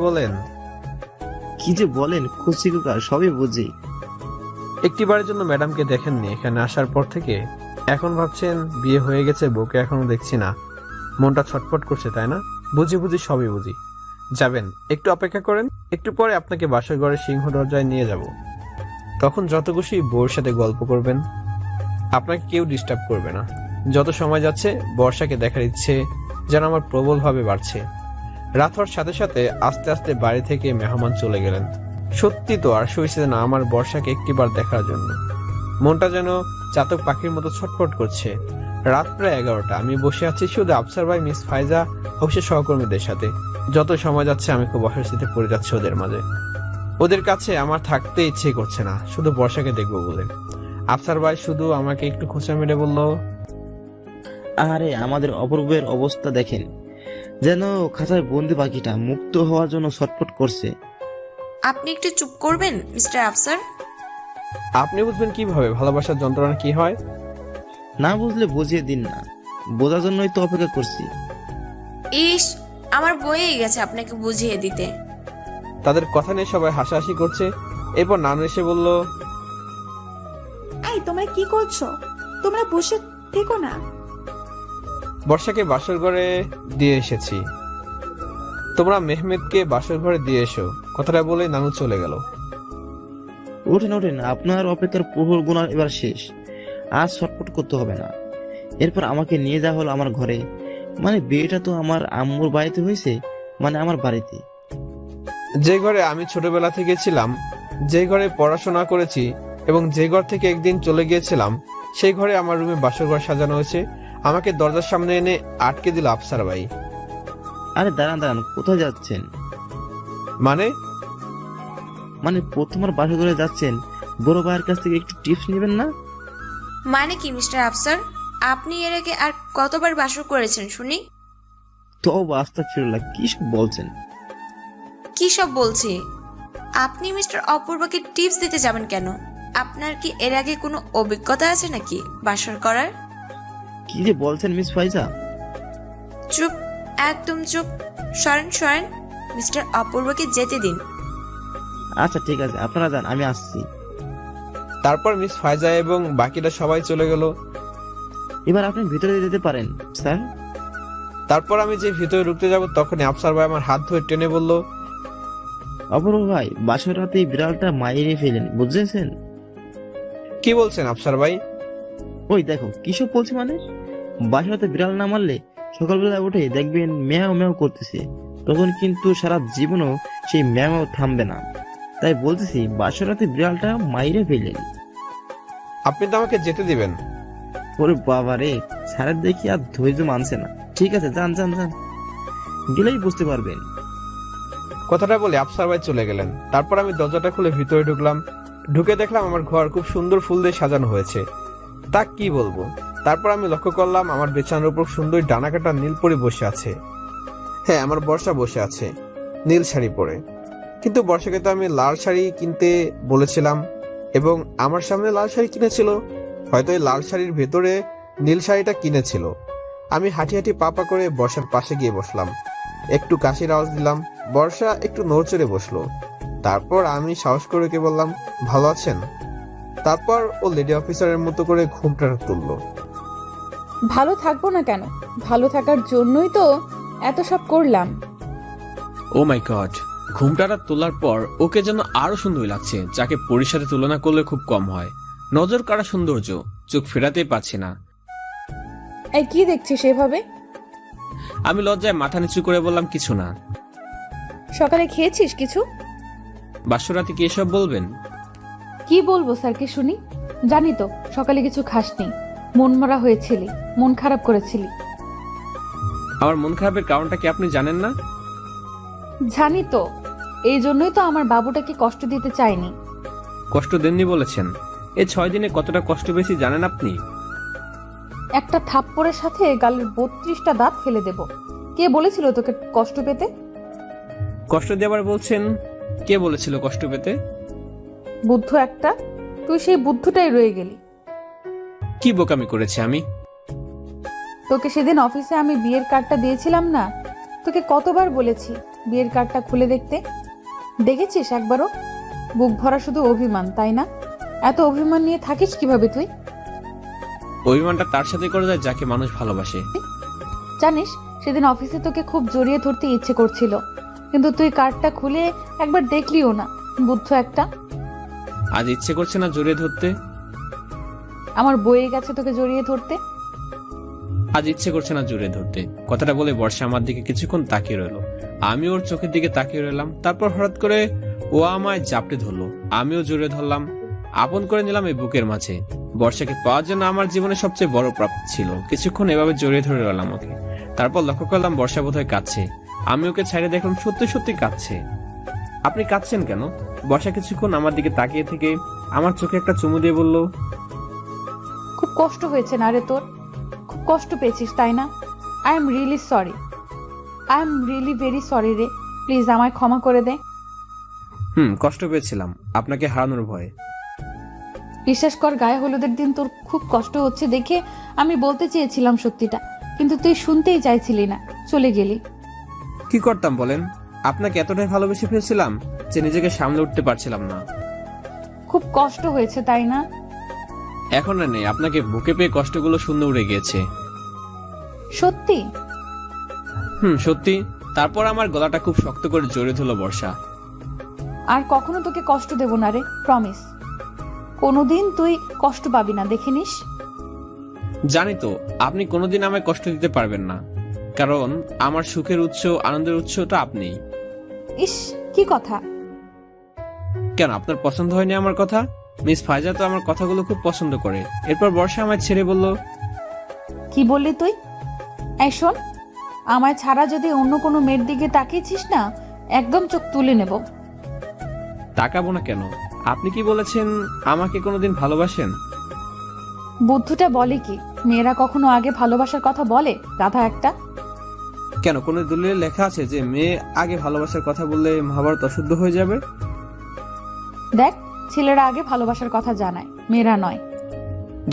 A: বলেন,
C: খুশি কুকার সবই বুঝি।
A: একটি বারের জন্য ম্যাডামকে দেখেননি এখানে আসার পর থেকে, এখন ভাবছেন বিয়ে হয়ে গেছে, বউকে এখনো দেখছি না, মনটা ছটফট করছে, তাই না? বুঝি সবই বুঝি। যাবেন, একটু অপেক্ষা করেন, একটু পরে আপনাকে বাসার ঘরে সিংহ দরজায় নিয়ে যাব। তখন যত খুশি বউর সাথে গল্প করবেন, আপনাকে কেউ ডিস্টার্ব করবে না। যত সময় যাচ্ছে বর্ষাকে দেখার ইচ্ছে যেন আমার প্রবলভাবে বাড়ছে। রাত হওয়ার সাথে সাথে আস্তে আস্তে বাড়ি থেকে মেহমান চলে গেলেন। সত্যি তো আর সইছে না আমার বর্ষাকে একটিবার দেখার জন্য। মনটা যেন চাতক পাখির মতো ছটফট করছে। রাত প্রায় 11টা। আমি বসে আছি শুধু আফসার ভাই, মিস ফাইজা, অফিসের সহকর্মীদের সাথে। যত সময় যাচ্ছে আমি খুব অস্বস্তিতে পড়ে যাচ্ছে ওদের মাঝে। ওদের কাছে আমার থাকতে ইচ্ছে করছে না, শুধু বর্ষাকে দেখবো বলে। আফসার ভাই শুধু আমাকে একটু খোঁচা মেরে বলল,
C: আরে আমাদের অপূর্বের অবস্থা দেখেন, যেন খাঁচায় বন্দি পাখিটা মুক্ত হওয়ার জন্য ছটফট করছে।
J: আপনি একটু চুপ করবেন মিস্টার আফসার?
A: আপনি বুঝবেন কিভাবে ভালোবাসার যন্ত্রণা কি হয়?
C: না বুঝলে বুঝিয়ে দিন না, বোঝার জন্যই তো অপেক্ষা করছি।
J: ইস, আমার বয়েই গেছে আপনাকে বুঝিয়ে দিতে।
A: তাদের কথা নিয়ে সবাই হাসাহাসি করছে। এরপর নানু এসে বলল,
F: এই তোমরা কি করছো? তোমরা বসে থেকো না।
A: বর্ষাকে বাসর ঘরে দিয়ে এসেছি, তোমরা মেহমেদকে বাসর ঘরে দিয়ে এসো। কথাটা বলে নানু চলে গেল।
C: ওঠেন, আপনার অপেক্ষার প্রহর গুণা এবার শেষ, আজ ছটফট করতে হবে না। এরপর আমাকে নিয়ে যাওয়া হলো আমার ঘরে। মানে বিয়েটা তো আমার আম্মুর বাড়িতে হয়েছে, মানে আমার বাড়িতে।
A: যে ঘরে আমি ছোটবেলা থেকে ছিলাম, যে ঘরে পড়াশোনা করেছি এবং যে ঘর থেকে একদিন চলে গিয়েছিলাম, সেই ঘরে আমার রুমে বাসর ঘর সাজানো হয়েছে। আমাকে দরজার সামনে এনে আটকে দিল আফসার ভাই।
C: আরে দাঁড়ান, কোথায় যাচ্ছেন? মানে প্রথমবার বাসা করে যাচ্ছেন, বড় ভাইয়ের কাছ থেকে একটু টিপস নেবেন না?
J: মানে কি মিস্টার আফসার, আপনি এর আগে আর কতবার বাসর করেছেন শুনি?
C: তো আস্তাগফিরুল্লাহ, কি সব বলছেন?
J: কি সব বলছি? আপনি মিস্টার অপূর্বকে টিপস দিতে যাবেন কেন? আপনার কি এর আগে কোনো অভিজ্ঞতা আছে নাকি বাসর করার?
C: কি যে বলছেন মিস ফাইজা?
J: চুপ, একদম চুপ। সরেন, মিস্টার অপূর্বকে যেতে দিন।
C: আচ্ছা ঠিক আছে, আপনারা যান, আমি আসছি।
A: তারপর মিস ফাইজা এবং বাকিরা সবাই চলে গেল।
C: এবার আপনি ভিতরে যেতে পারেন স্যার।
A: তারপর আমি যে ভিতরে ঢুকতে যাব তখনই আফসার ভাই আমার হাত ধরে টেনে বলল,
C: অপূর্ব ভাই, বাসর রাতে বিড়ালটা মাইরে ফেলেন, বুঝেছেন?
A: কি বলছেন আফসার ভাই?
C: ওই দেখো কিসব বলছে, মানে বাসর রাতে বিড়াল না মারলে সকালবেলা উঠে দেখবেন ম্যাও ম্যাও করতেছে, তখন কিন্তু সারা জীবনও সেই ম্যাও ম্যাও থামবে না। তাই বলতেছি বাসর রাতে বিড়ালটা মাইরে ফেলেন।
A: আপনি তো আমাকে যেতে দিবেন।
C: ওরে বাবা রে, স্যারের দেখি আর ধৈর্য মানছে না। ঠিক আছে, যান যান যান, গেলেই বুঝতে পারবেন।
A: কথাটা বলে আফসার ভাই চলে গেলেন। তারপর আমি দরজাটা খুলে ভিতরে ঢুকলাম। ঢুকে দেখলাম আমার ঘর খুব সুন্দর ফুল দিয়ে সাজানো হয়েছে। তা কি বলবো। তারপর আমি লক্ষ্য করলাম আমার বিছানার উপর সুন্দর ডানাকাটা নীল পরি বসে আছে। হ্যাঁ, আমার বর্ষা বসে আছে নীল শাড়ি পরে। কিন্তু বর্ষাকে তো আমি লাল শাড়ি কিনতে বলেছিলাম এবং আমার সামনে লাল শাড়ি কিনেছিল। হয়তো এই লাল শাড়ির ভেতরে নীল শাড়িটা কিনেছিল। আমি হাঁটি হাঁটি পা পা করে বর্ষার পাশে গিয়ে বসলাম। একটু কাশির আওয়াজ দিলাম। বর্ষা একটু নড়চড়ে বসলো। তারপর আমি সাহস করে ওকে বললাম, ভালো আছেন? তারপর ও লেডি অফিসারের মতো করে ঘুমটা তুললো।
B: ভালো থাকবো না কেন? ভালো থাকার জন্যই তো এত সব করলাম।
I: ও মাই গড, ঘুমটাটা তোলার পর ওকে যেন আরো সুন্দর লাগছে, যাকে পরীর সাথে তুলনা করলে খুব কম হয়। নজর কাড়া সৌন্দর্য, চোখ ফেরাতেই পাচ্ছি না।
B: এই কি দেখছিস সেভাবে?
I: আমি লজ্জায় মাথা নিচু করে বললাম, কিছু না।
B: সকালে খেয়েছিস কিছু?
I: বাসরাতে কি এসব বলবেন?
B: কি বলবো স্যারকে শুনি? জানি তো সকালে কিছু খাসনি, মন মরা হয়েছিলি, মন খারাপ করেছিলি।
I: আমার মন খারাপের কারণটা কি আপনি জানেন না?
B: জানি তো, এই জন্যই তো আমার বাবুটাকে কষ্ট দিতে চাইনি।
I: কষ্ট দেননি বলেছেন? এই 6 দিনে কতটা কষ্ট পেয়েছি জানেন আপনি?
B: একটা থাপ্পড়ের সাথে গালের 32টা দাঁত ফেলে দেব। কে বলেছিল তোকে কষ্ট পেতে?
I: কষ্ট দেবার বলছেন? কে বলেছিল কষ্ট পেতে?
B: বুদ্ধ একটা, তুই সেই বুদ্ধটাই রয়ে গেলি।
I: কি বোকামি করেছি আমি?
B: তোকে সেদিন অফিসে আমি বিয়ের কার্ডটা দিয়েছিলাম না, তোকে কতবার বলেছি বিয়ের কার্ডটা খুলে দেখতে? দেখেছিস একবারও? বুক ভরা শুধু অভিমান, তাই না? এত অভিমান নিয়ে থাকিস কিভাবে তুই?
I: অভিমানটা তার সাথে করে যায় যাকে মানুষ ভালোবাসে।
B: জানিস, সেদিন অফিসে তোকে খুব জড়িয়ে ধরতে ইচ্ছে করছিল, কিন্তু তুই কার্ডটা খুলে একবার দেখলিও না। বুদ্ধ একটা।
I: আজ ইচ্ছে করছে না জড়িয়ে ধরতে?
B: আমার বইয়ে গেছে তোকে জড়িয়ে ধরতে।
I: আজ ইচ্ছে করছে না জড়িয়ে ধরতে। কথাটা বলে বর্ষা আমার দিকে কিছুক্ষণ তাকিয়ে রইলো। আমি ওর চোখের দিকে তাকিয়ে রইলাম। তারপর হঠাৎ করে ও আমায় জাপটে ধরলো, আমিও জড়িয়ে ধরলাম, আপন করে নিলাম এই বুকের মাঝে। বর্ষাকে পাওয়ার জন্য আমার জীবনে সবচেয়ে বড় প্রাপ্তি ছিল। কিছুক্ষণ এভাবে জড়িয়ে ধরে রইলাম ওকে। তারপর লক্ষ্য করলাম বর্ষা বোধহয় কাঁদছে। আমি ওকে ছাইড়ে দেখলাম সত্যি সত্যি কাঁদছে। আপনি কাঁদছেন কেন? বর্ষা কিছুক্ষণ আমার দিকে তাকিয়ে থেকে আমার চোখে একটা চুমু দিয়ে বলল,
B: খুব কষ্ট হয়েছে না রে তোর? খুব কষ্ট পেয়েছিস তাই না? I am really sorry, I am really very sorry রে। প্লিজ আমায় ক্ষমা করে দে।
I: কষ্ট পেয়েছিলাম আপনাকে হারানোর ভয়ে।
B: বিশ্বাস কর, গায়ে হলুদের দিন তোর খুব কষ্ট হচ্ছে দেখে আমি বলতে চেয়েছিলাম সত্যিটা, কিন্তু তুই শুনতেই চাইছিলি না, চলে গেলি।
I: কি করতাম বলেন? আপনাকে এতটাই ভালোবেসে ফেলছিলাম যে নিজেকে সামলে উঠতে পারছিলাম না।
B: খুব কষ্ট হয়েছে তাই না?
I: এখন আর নেই, আপনাকে বুকে পেয়ে কষ্টগুলো শূন্য উড়ে গিয়েছে।
B: সত্যি?
I: সত্যি। তারপর আমার গলাটা খুব শক্ত করে জড়িয়ে ধরল বর্ষা।
B: আর কখনো তোকে কষ্ট দেব না রে, প্রমিস। কোনোদিন তুই কষ্ট পাবি না, দেখে নিস।
I: জানি তো আপনি কোনোদিন আমায় কষ্ট দিতে পারবেন না, কারণ আমার সুখের উৎস, আনন্দের উৎসটা আপনিই।
B: ইস, কি কথা!
I: কেন, আপনার পছন্দ হয়নি আমার কথা? মিস ফাইজা তো আমার কথাগুলো খুব পছন্দ করে। এরপর বর্ষা আমায় ছেড়ে বলল,
B: কি বললি তুই? এই শোন, আমায় ছাড়া যদি অন্য কোনো মেয়ের দিকে তাকিয়েছিস না, একদম চোখ তুলে নেব।
I: তাকাবো না কেন? আপনি কি বলেছেন আমাকে কোনোদিন ভালোবাসেন?
B: বুদ্ধটা বলে কি, মেয়েরা কখনো আগে ভালোবাসার কথা বলে? গাধা একটা।
I: কেন, কোনো দলিলে লেখা আছে যে মেয়ে আগে ভালোবাসার কথা বললে মহাভারত অশুদ্ধ হয়ে যাবে?
B: দেখ, ছেলেরা আগে ভালোবাসার কথা জানায়, মেয়েরা নয়।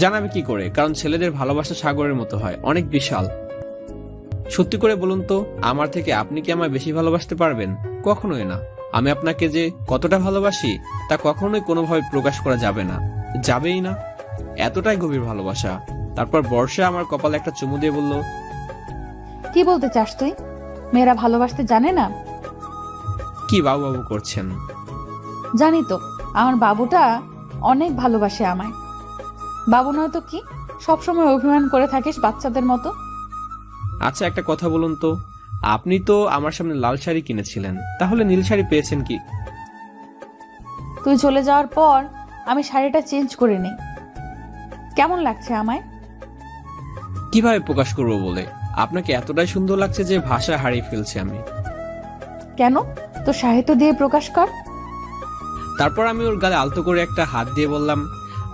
I: জানাবে কি করে? কারণ ছেলেদের ভালোবাসা সাগরের মতো হয়, অনেক বিশাল। সত্যি করে বলুন তো, আমার থেকে আপনি কি আমায় বেশি ভালোবাসতে পারবেন? কখনোই না। আমি আপনাকে যে কতটা ভালোবাসি তা কখনোই কোনোভাবে প্রকাশ করা যাবে না, যাবেই না। এতটাই গভীর ভালোবাসা। তারপর বর্ষা আমার কপালে একটা চুমু দিয়ে বলল,
B: কি বলতে চাস তুই? মেয়েরা ভালোবাসতে জানে না?
I: কি বাবু বাবু করছেন?
B: জানি তো আমার বাবুটা অনেক ভালোবাসে আমায়। বাবু নয় তো কি, সবসময় অভিমান করে থাকিস বাচ্চাদের মতো।
I: আচ্ছা একটা কথা বলুন তো, আপনি তো আমার সামনে লাল শাড়ি কিনেছিলেন, তাহলে নীল শাড়ি পেয়েছেন কি?
B: তুই চলে যাওয়ার পর আমি শাড়িটা চেঞ্জ করে নিই। কেমন লাগছে আমায়?
I: কিভাবে প্রকাশ করব বলে, আপনাকে এতটাই সুন্দর লাগছে যে ভাষা হারিয়ে ফেলছি আমি।
B: কেন, তো সাহিত্য দিয়ে প্রকাশ কর।
I: তারপর আমি ওর গালে আলতো করে একটা হাত দিয়ে বললাম,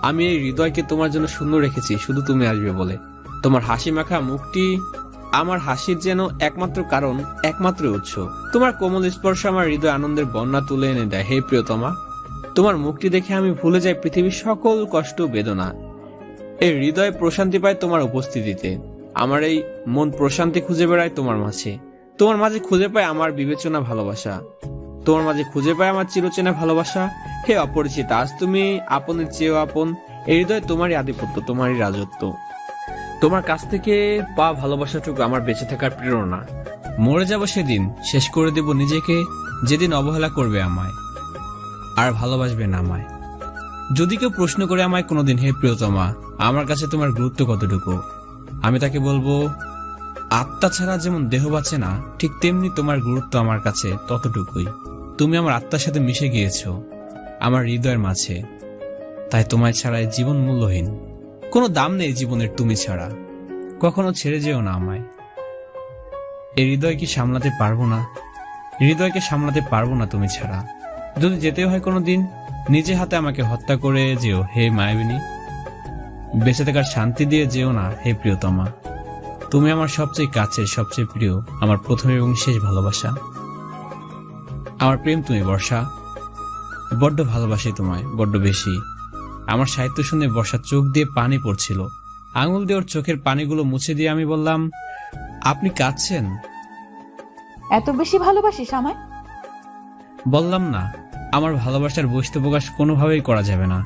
I: আমি এই হৃদয়কে তোমার জন্য শূন্য রেখেছি শুধু তুমি আসবে বলে। তোমার হাসি মাখা মুখটি আমার হাসির যেন একমাত্র কারণ, একমাত্র উৎস। তোমার কোমল স্পর্শ আমার হৃদয় আনন্দের বন্যা তুলে এনে দেয়। হে প্রিয়তমা, তোমার মুখটি দেখে আমি ভুলে যাই পৃথিবীর সকল কষ্ট বেদনা। এই হৃদয় প্রশান্তি পায় তোমার উপস্থিতিতে। আমার এই মন প্রশান্তি খুঁজে বেড়ায় তোমার মাঝে। তোমার মাঝে খুঁজে পায় আমার বিবেচনা ভালোবাসা। তোমার মাঝে খুঁজে পায় আমার চিরচেনা ভালোবাসা। হে অপরিচিত, আজ তুমি আপনের চেয়েও আপন। এই হৃদয় তোমারই আধিপত্য, তোমারই রাজত্ব। তোমার কাছ থেকে পাওয়া ভালোবাসাটুকু আমার বেঁচে থাকার প্রেরণা। মরে যাব সেদিন, শেষ করে দেব নিজেকে, যেদিন অবহেলা করবে আমায় আর ভালোবাসবে না আমায়। যদি কেউ প্রশ্ন করে আমায় কোনোদিন, হে প্রিয়তমা, আমার কাছে তোমার গুরুত্ব কতটুকু, আমি তাকে বলবো, আত্মা ছাড়া যেমন দেহ বাঁচে না, ঠিক তেমনি তোমার গুরুত্ব আমার কাছে ততটুকুই। তুমি আমার আত্মার সাথে মিশে গিয়েছো আমার হৃদয়ের মাঝে, তাই তোমায় ছাড়া এই জীবন মূল্যহীন। কোনো দাম নেই জীবনের তুমি ছাড়া। কখনো ছেড়ে যেও না আমায়। এই হৃদয় কি সামলাতে পারবো না, হৃদয়কে সামলাতে পারবো না তুমি ছাড়া। যদি যেতে হয় কোনোদিন, নিজে হাতে আমাকে হত্যা করে যেও হে মায়াবিনী। বেঁচে থাকার শান্তি দিয়ে যেও না হে প্রিয়তমা। তুমি আমার সবচেয়ে কাছের, সবচেয়ে প্রিয়, আমার প্রথম এবং শেষ ভালোবাসা। আমার প্রেম তুমি বর্ষা, বড্ড ভালোবাসি তোমায়, বড্ড বেশি। আমার সাহিত্য শুনে বর্ষার চোখ দিয়ে পানি পড়ছিল। আঙুল দিয়ে ওর চোখের পানিগুলো মুছে দিয়ে আমি বললাম, আপনি কাঁদছেন?
B: এত বেশি ভালোবাসিস আমায়?
I: বললাম না, আমার ভালোবাসার বস্তু প্রকাশ কোনোভাবেই করা যাবে না,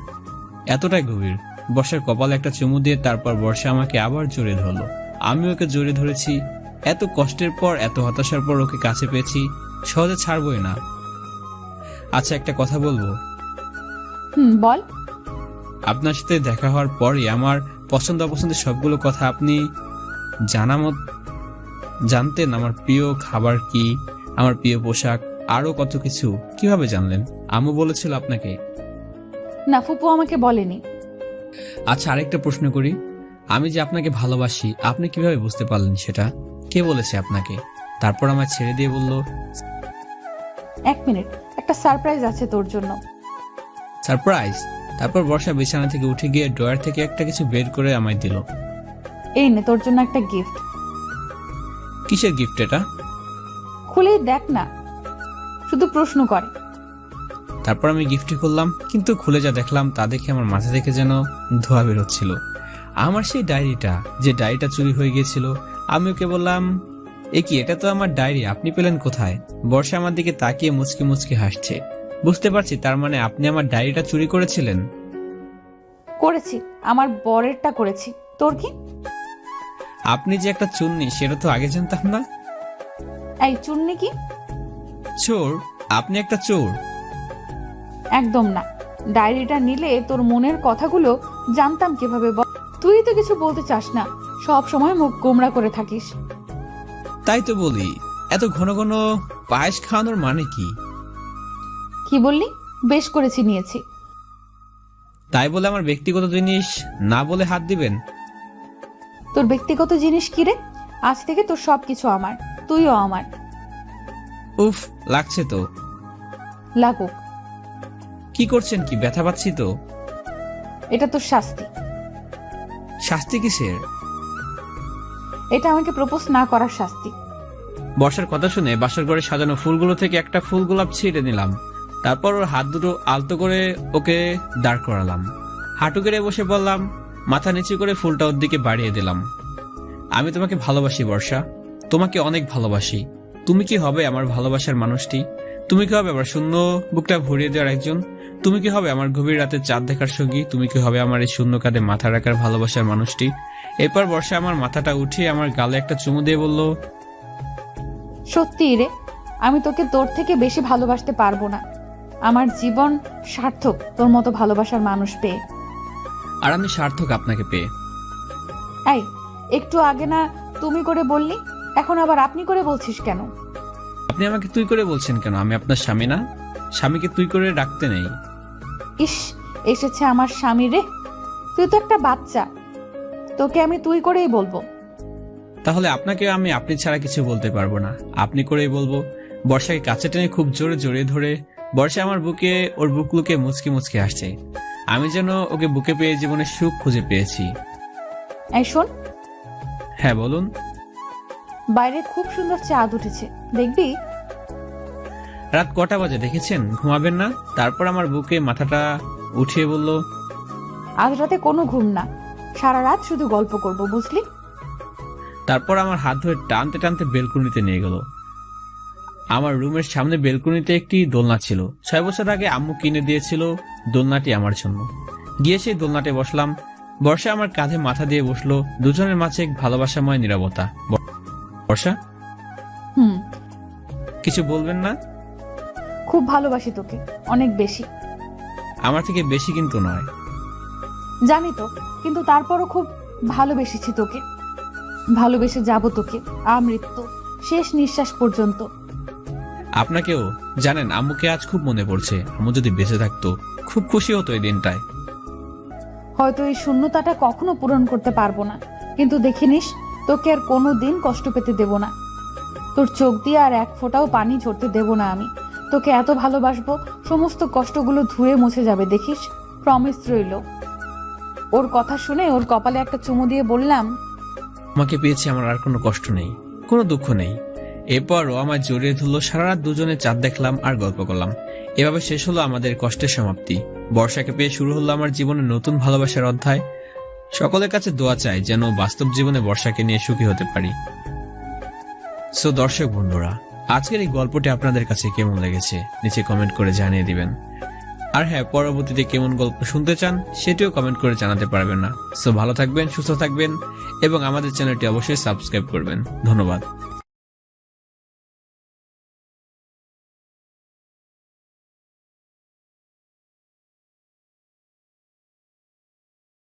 I: এতটাই গভীর। বর্ষার কপালে একটা চুমু দিয়ে তারপর বর্ষা আমাকে আবার জড়িয়ে ধরলো। আমি ওকে জড়িয়ে ধরেছি। এত কষ্টের পর, এত হতাশার পর ওকে কাছে পেয়েছি, সহজে ছাড়বই না। আচ্ছা একটা কথা বলবো?
B: বল।
I: আপনার সাথে দেখা হওয়ার পরই আমার পছন্দ অপছন্দের সবগুলো কথা আপনি জানতেন। আমার প্রিয় খাবার কি, আমার প্রিয় পোশাক, আরো কত কিছু কিভাবে জানলেন? আম্মু বলেছিল আপনাকে?
B: না, ফুপু আমাকে বলেনি।
I: আচ্ছা আরেকটা প্রশ্ন করি, আমি যে আপনাকে ভালোবাসি আপনি কিভাবে বুঝতে পারলেন সেটা? কে বলেছে আপনাকে? তারপর আমায় ছেড়ে দিয়ে বলল,
B: 1 মিনিট, একটা সারপ্রাইজ আছে তোর জন্য।
I: সারপ্রাইজ? তারপর বর্ষা বিছানা থেকে উঠে গিয়ে ড্রয়ার থেকে একটা কিছু বের করে আমায় দিল।
B: এই নে তোর জন্য একটা গিফট।
I: কিসের গিফট এটা?
B: খুলেই দেখ না, শুধু প্রশ্ন করে।
I: তারপর আমি গিফটটি করলাম, কিন্তু খুলে যা দেখলাম তা দেখে আমার মাথা থেকে যেন ধোঁয়া বেরোচ্ছিল। আমার সেই ডায়েরিটা, যে ডায়েরিটা চুরি হয়ে গিয়েছিল। আমি ওকে বললাম, এ কি, এটা তো আমার ডায়েরি, আপনি পেলেন কোথায়? বর্ষা আমার দিকে তাকিয়ে মুচকি মুচকি হাসছে। বুঝতে পারছি তার মানে আপনি আমার ডায়েরিটা চুরি করেছিলেন।
B: করেছি, আমার বরেরটা করেছি, তোর কি?
I: আপনি যে একটা চুন্নি সেটা তো আগে জানতাম না।
B: এই চুন্নি কি?
I: চোর, আপনি একটা চোর।
B: একদম না, ডায়েরিটা নিলে তোর মনের কথাগুলো জানতাম কিভাবে বল? তুই তো কিছু বলতে চাস না, সব সময় মুখ গোমড়া করে থাকিস।
I: তাই তো বলি, এত ঘন ঘন পায়েস খাওয়ানোর মানে কি?
B: কি বললি? বেশ করেছি, নিয়েছি।
I: তাই বলে আমার ব্যক্তিগত জিনিস না বলে হাত দিবেন?
B: তোর ব্যক্তিগত জিনিস কি রে? আজ থেকে তোর সবকিছু আমার, তুইও আমার।
I: উফ, লাগছে তো।
B: লাগুক।
I: কি করছেন কি, ব্যথা পাচ্ছি তো।
B: এটা তোর শাস্তি।
I: শাস্তি কিসের?
B: এটা আমাকে প্রপোজ না করার শাস্তি।
I: বর্ষার কথা শুনে বাসার ঘরে সাজানো ফুলগুলো থেকে একটা ফুল গোলাপ ছিঁড়ে নিলাম। তারপর ওর হাত দুটো আলতো করে ওকে দাঁড় করালাম। হাঁটু গেড়ে বসে বললাম, মাথা নিচু করে ফুলটা ওর দিকে বাড়িয়ে দিলাম। আমি তোমাকে ভালোবাসি বর্ষা, তোমাকে অনেক ভালোবাসি। তুমি কি হবে আমার ভালোবাসার মানুষটি? তুমি কি হবে আমার শূন্য বুকটা ভরিয়ে দেওয়ার একজন? তুমি কি হবে আমার গভীর রাতে চাঁদ দেখার সঙ্গী? তুমি কি হবে আমার এই শূন্য কাঁধে মাথা রাখার ভালোবাসার মানুষটি? এরপর বর্ষা আমার মাথাটা উঠিয়ে আমার গালে একটা চুমু দিয়ে বলল,
B: সত্যি রে, আমি তোকে তোর থেকে বেশি ভালোবাসতে পারবো না। আমার জীবন সার্থক তোর মতো ভালোবাসার মানুষ পেয়ে।
I: আর আমি সার্থক আপনাকে পেয়ে।
B: এই, একটু আগে না তুমি করে বললি, এখন আবার আপনি করে বলছিস কেন?
I: আপনি আমাকে তুই করে বলছেন কেন? আমি আপনার স্বামী না? স্বামীকে তুই করে ডাকতে নেই।
B: ইস, এসেছে আমার স্বামী রে। তুই তো একটা বাচ্চা, তোকে আমি তুই করেই বলবো।
I: তাহলে আপনাকে আমি আপনি ছাড়া কিছু বলতে পারবো না, আপনি করেই বলবো। বর্ষাকে কাছে টেনে খুব জোরে জড়িয়ে ধরে বর্ষা আমার বুকে ওর বুক লুকে মুচকি মুচকি আসছে। আমি যেন ওকে বুকে পেয়ে জীবনে সুখ খুঁজে পেয়েছি।
B: এই শোন।
I: হ্যাঁ বলুন।
B: বাইরে খুব সুন্দর চাঁদ উঠেছে, দেখবি?
I: রাত কটা বাজে দেখেছেন? ঘুমাবেন না? তারপর আমার বুকে মাথাটা উঠিয়ে বলল,
B: আজ রাতে কোনো ঘুম না, সারা রাত শুধু গল্প করব, বুঝলি?
I: তারপর আমার হাত ধরে টানতে টানতে বেলকুনিতে নিয়ে গেল। আমার রুমের সামনে বেলকুনিতে একটি দোলনা ছিল। 6 বছর আগে আম্মু কিনে দিয়েছিল দোলনাটি আমার জন্য। গিয়ে সেই দোলনাতে বসলাম। বর্ষা আমার কাঁধে মাথা দিয়ে বসলো। দুজনের মাঝে এক ভালোবাসাময় নীরবতা। বর্ষা, কিছু বলবেন না?
B: খুব ভালোবাসি তোকে, অনেক বেশি।
I: আমার থেকে বেশি কিন্তু নয়।
B: জানি তো, কিন্তু তারপরও খুব ভালোবেসেছি তোকে। ভালোবেসে যাব তোকে আমৃত্যু, শেষ নিঃশ্বাস পর্যন্ত।
I: আপনাকেও। জানেন, আম্মুকে আজ খুব মনে পড়ছে। আম্মু যদি বেঁচে থাকতো খুব খুশি হতো এই দিনটায়।
B: হয়তো এই শূন্যতাটা কখনো পূরণ করতে পারবো না, কিন্তু দেখে নিস, তোকে আর কোনো দিন কষ্ট পেতে দেব না। তোর চোখ দিয়ে আর এক ফোঁটাও পানি ঝরতে দেব না আমি। তোকে এত ভালোবাসবো, সমস্ত কষ্টগুলো ধুয়ে মুছে যাবে, দেখিস। প্রমিস রইল। ওর কথা শুনে ওর কপালে একটা চুমু দিয়ে বললাম,
I: আমাকে পেয়েছি, আমার আর কোনো কষ্ট নেই, কোনো দুঃখ নেই। এরপর ও আমায় জড়িয়ে ধরলো। সারা রাত দুজনে চাঁদ দেখলাম আর গল্প করলাম। এভাবে শেষ হলো আমাদের কষ্টের সমাপ্তি। বর্ষাকে পেয়ে শুরু হলো আমার জীবনের নতুন ভালোবাসার অধ্যায়। সকলের কাছে দোয়া চাই যেন বাস্তব জীবনে বর্ষাকে নিয়ে সুখী হতে পারি। সো দর্শক বন্ধুরা, আজকের এই গল্পটি আপনাদের কাছে কেমন লেগেছে নিচে কমেন্ট করে জানিয়ে দিবেন। আর হ্যাঁ, পরবর্তীতে কেমন গল্প শুনতে চান সেটিও কমেন্ট করে জানাতে পারবেন না। সো ভালো থাকবেন, সুস্থ থাকবেন এবং আমাদের চ্যানেলটি অবশ্যই সাবস্ক্রাইব করবেন। ধন্যবাদ।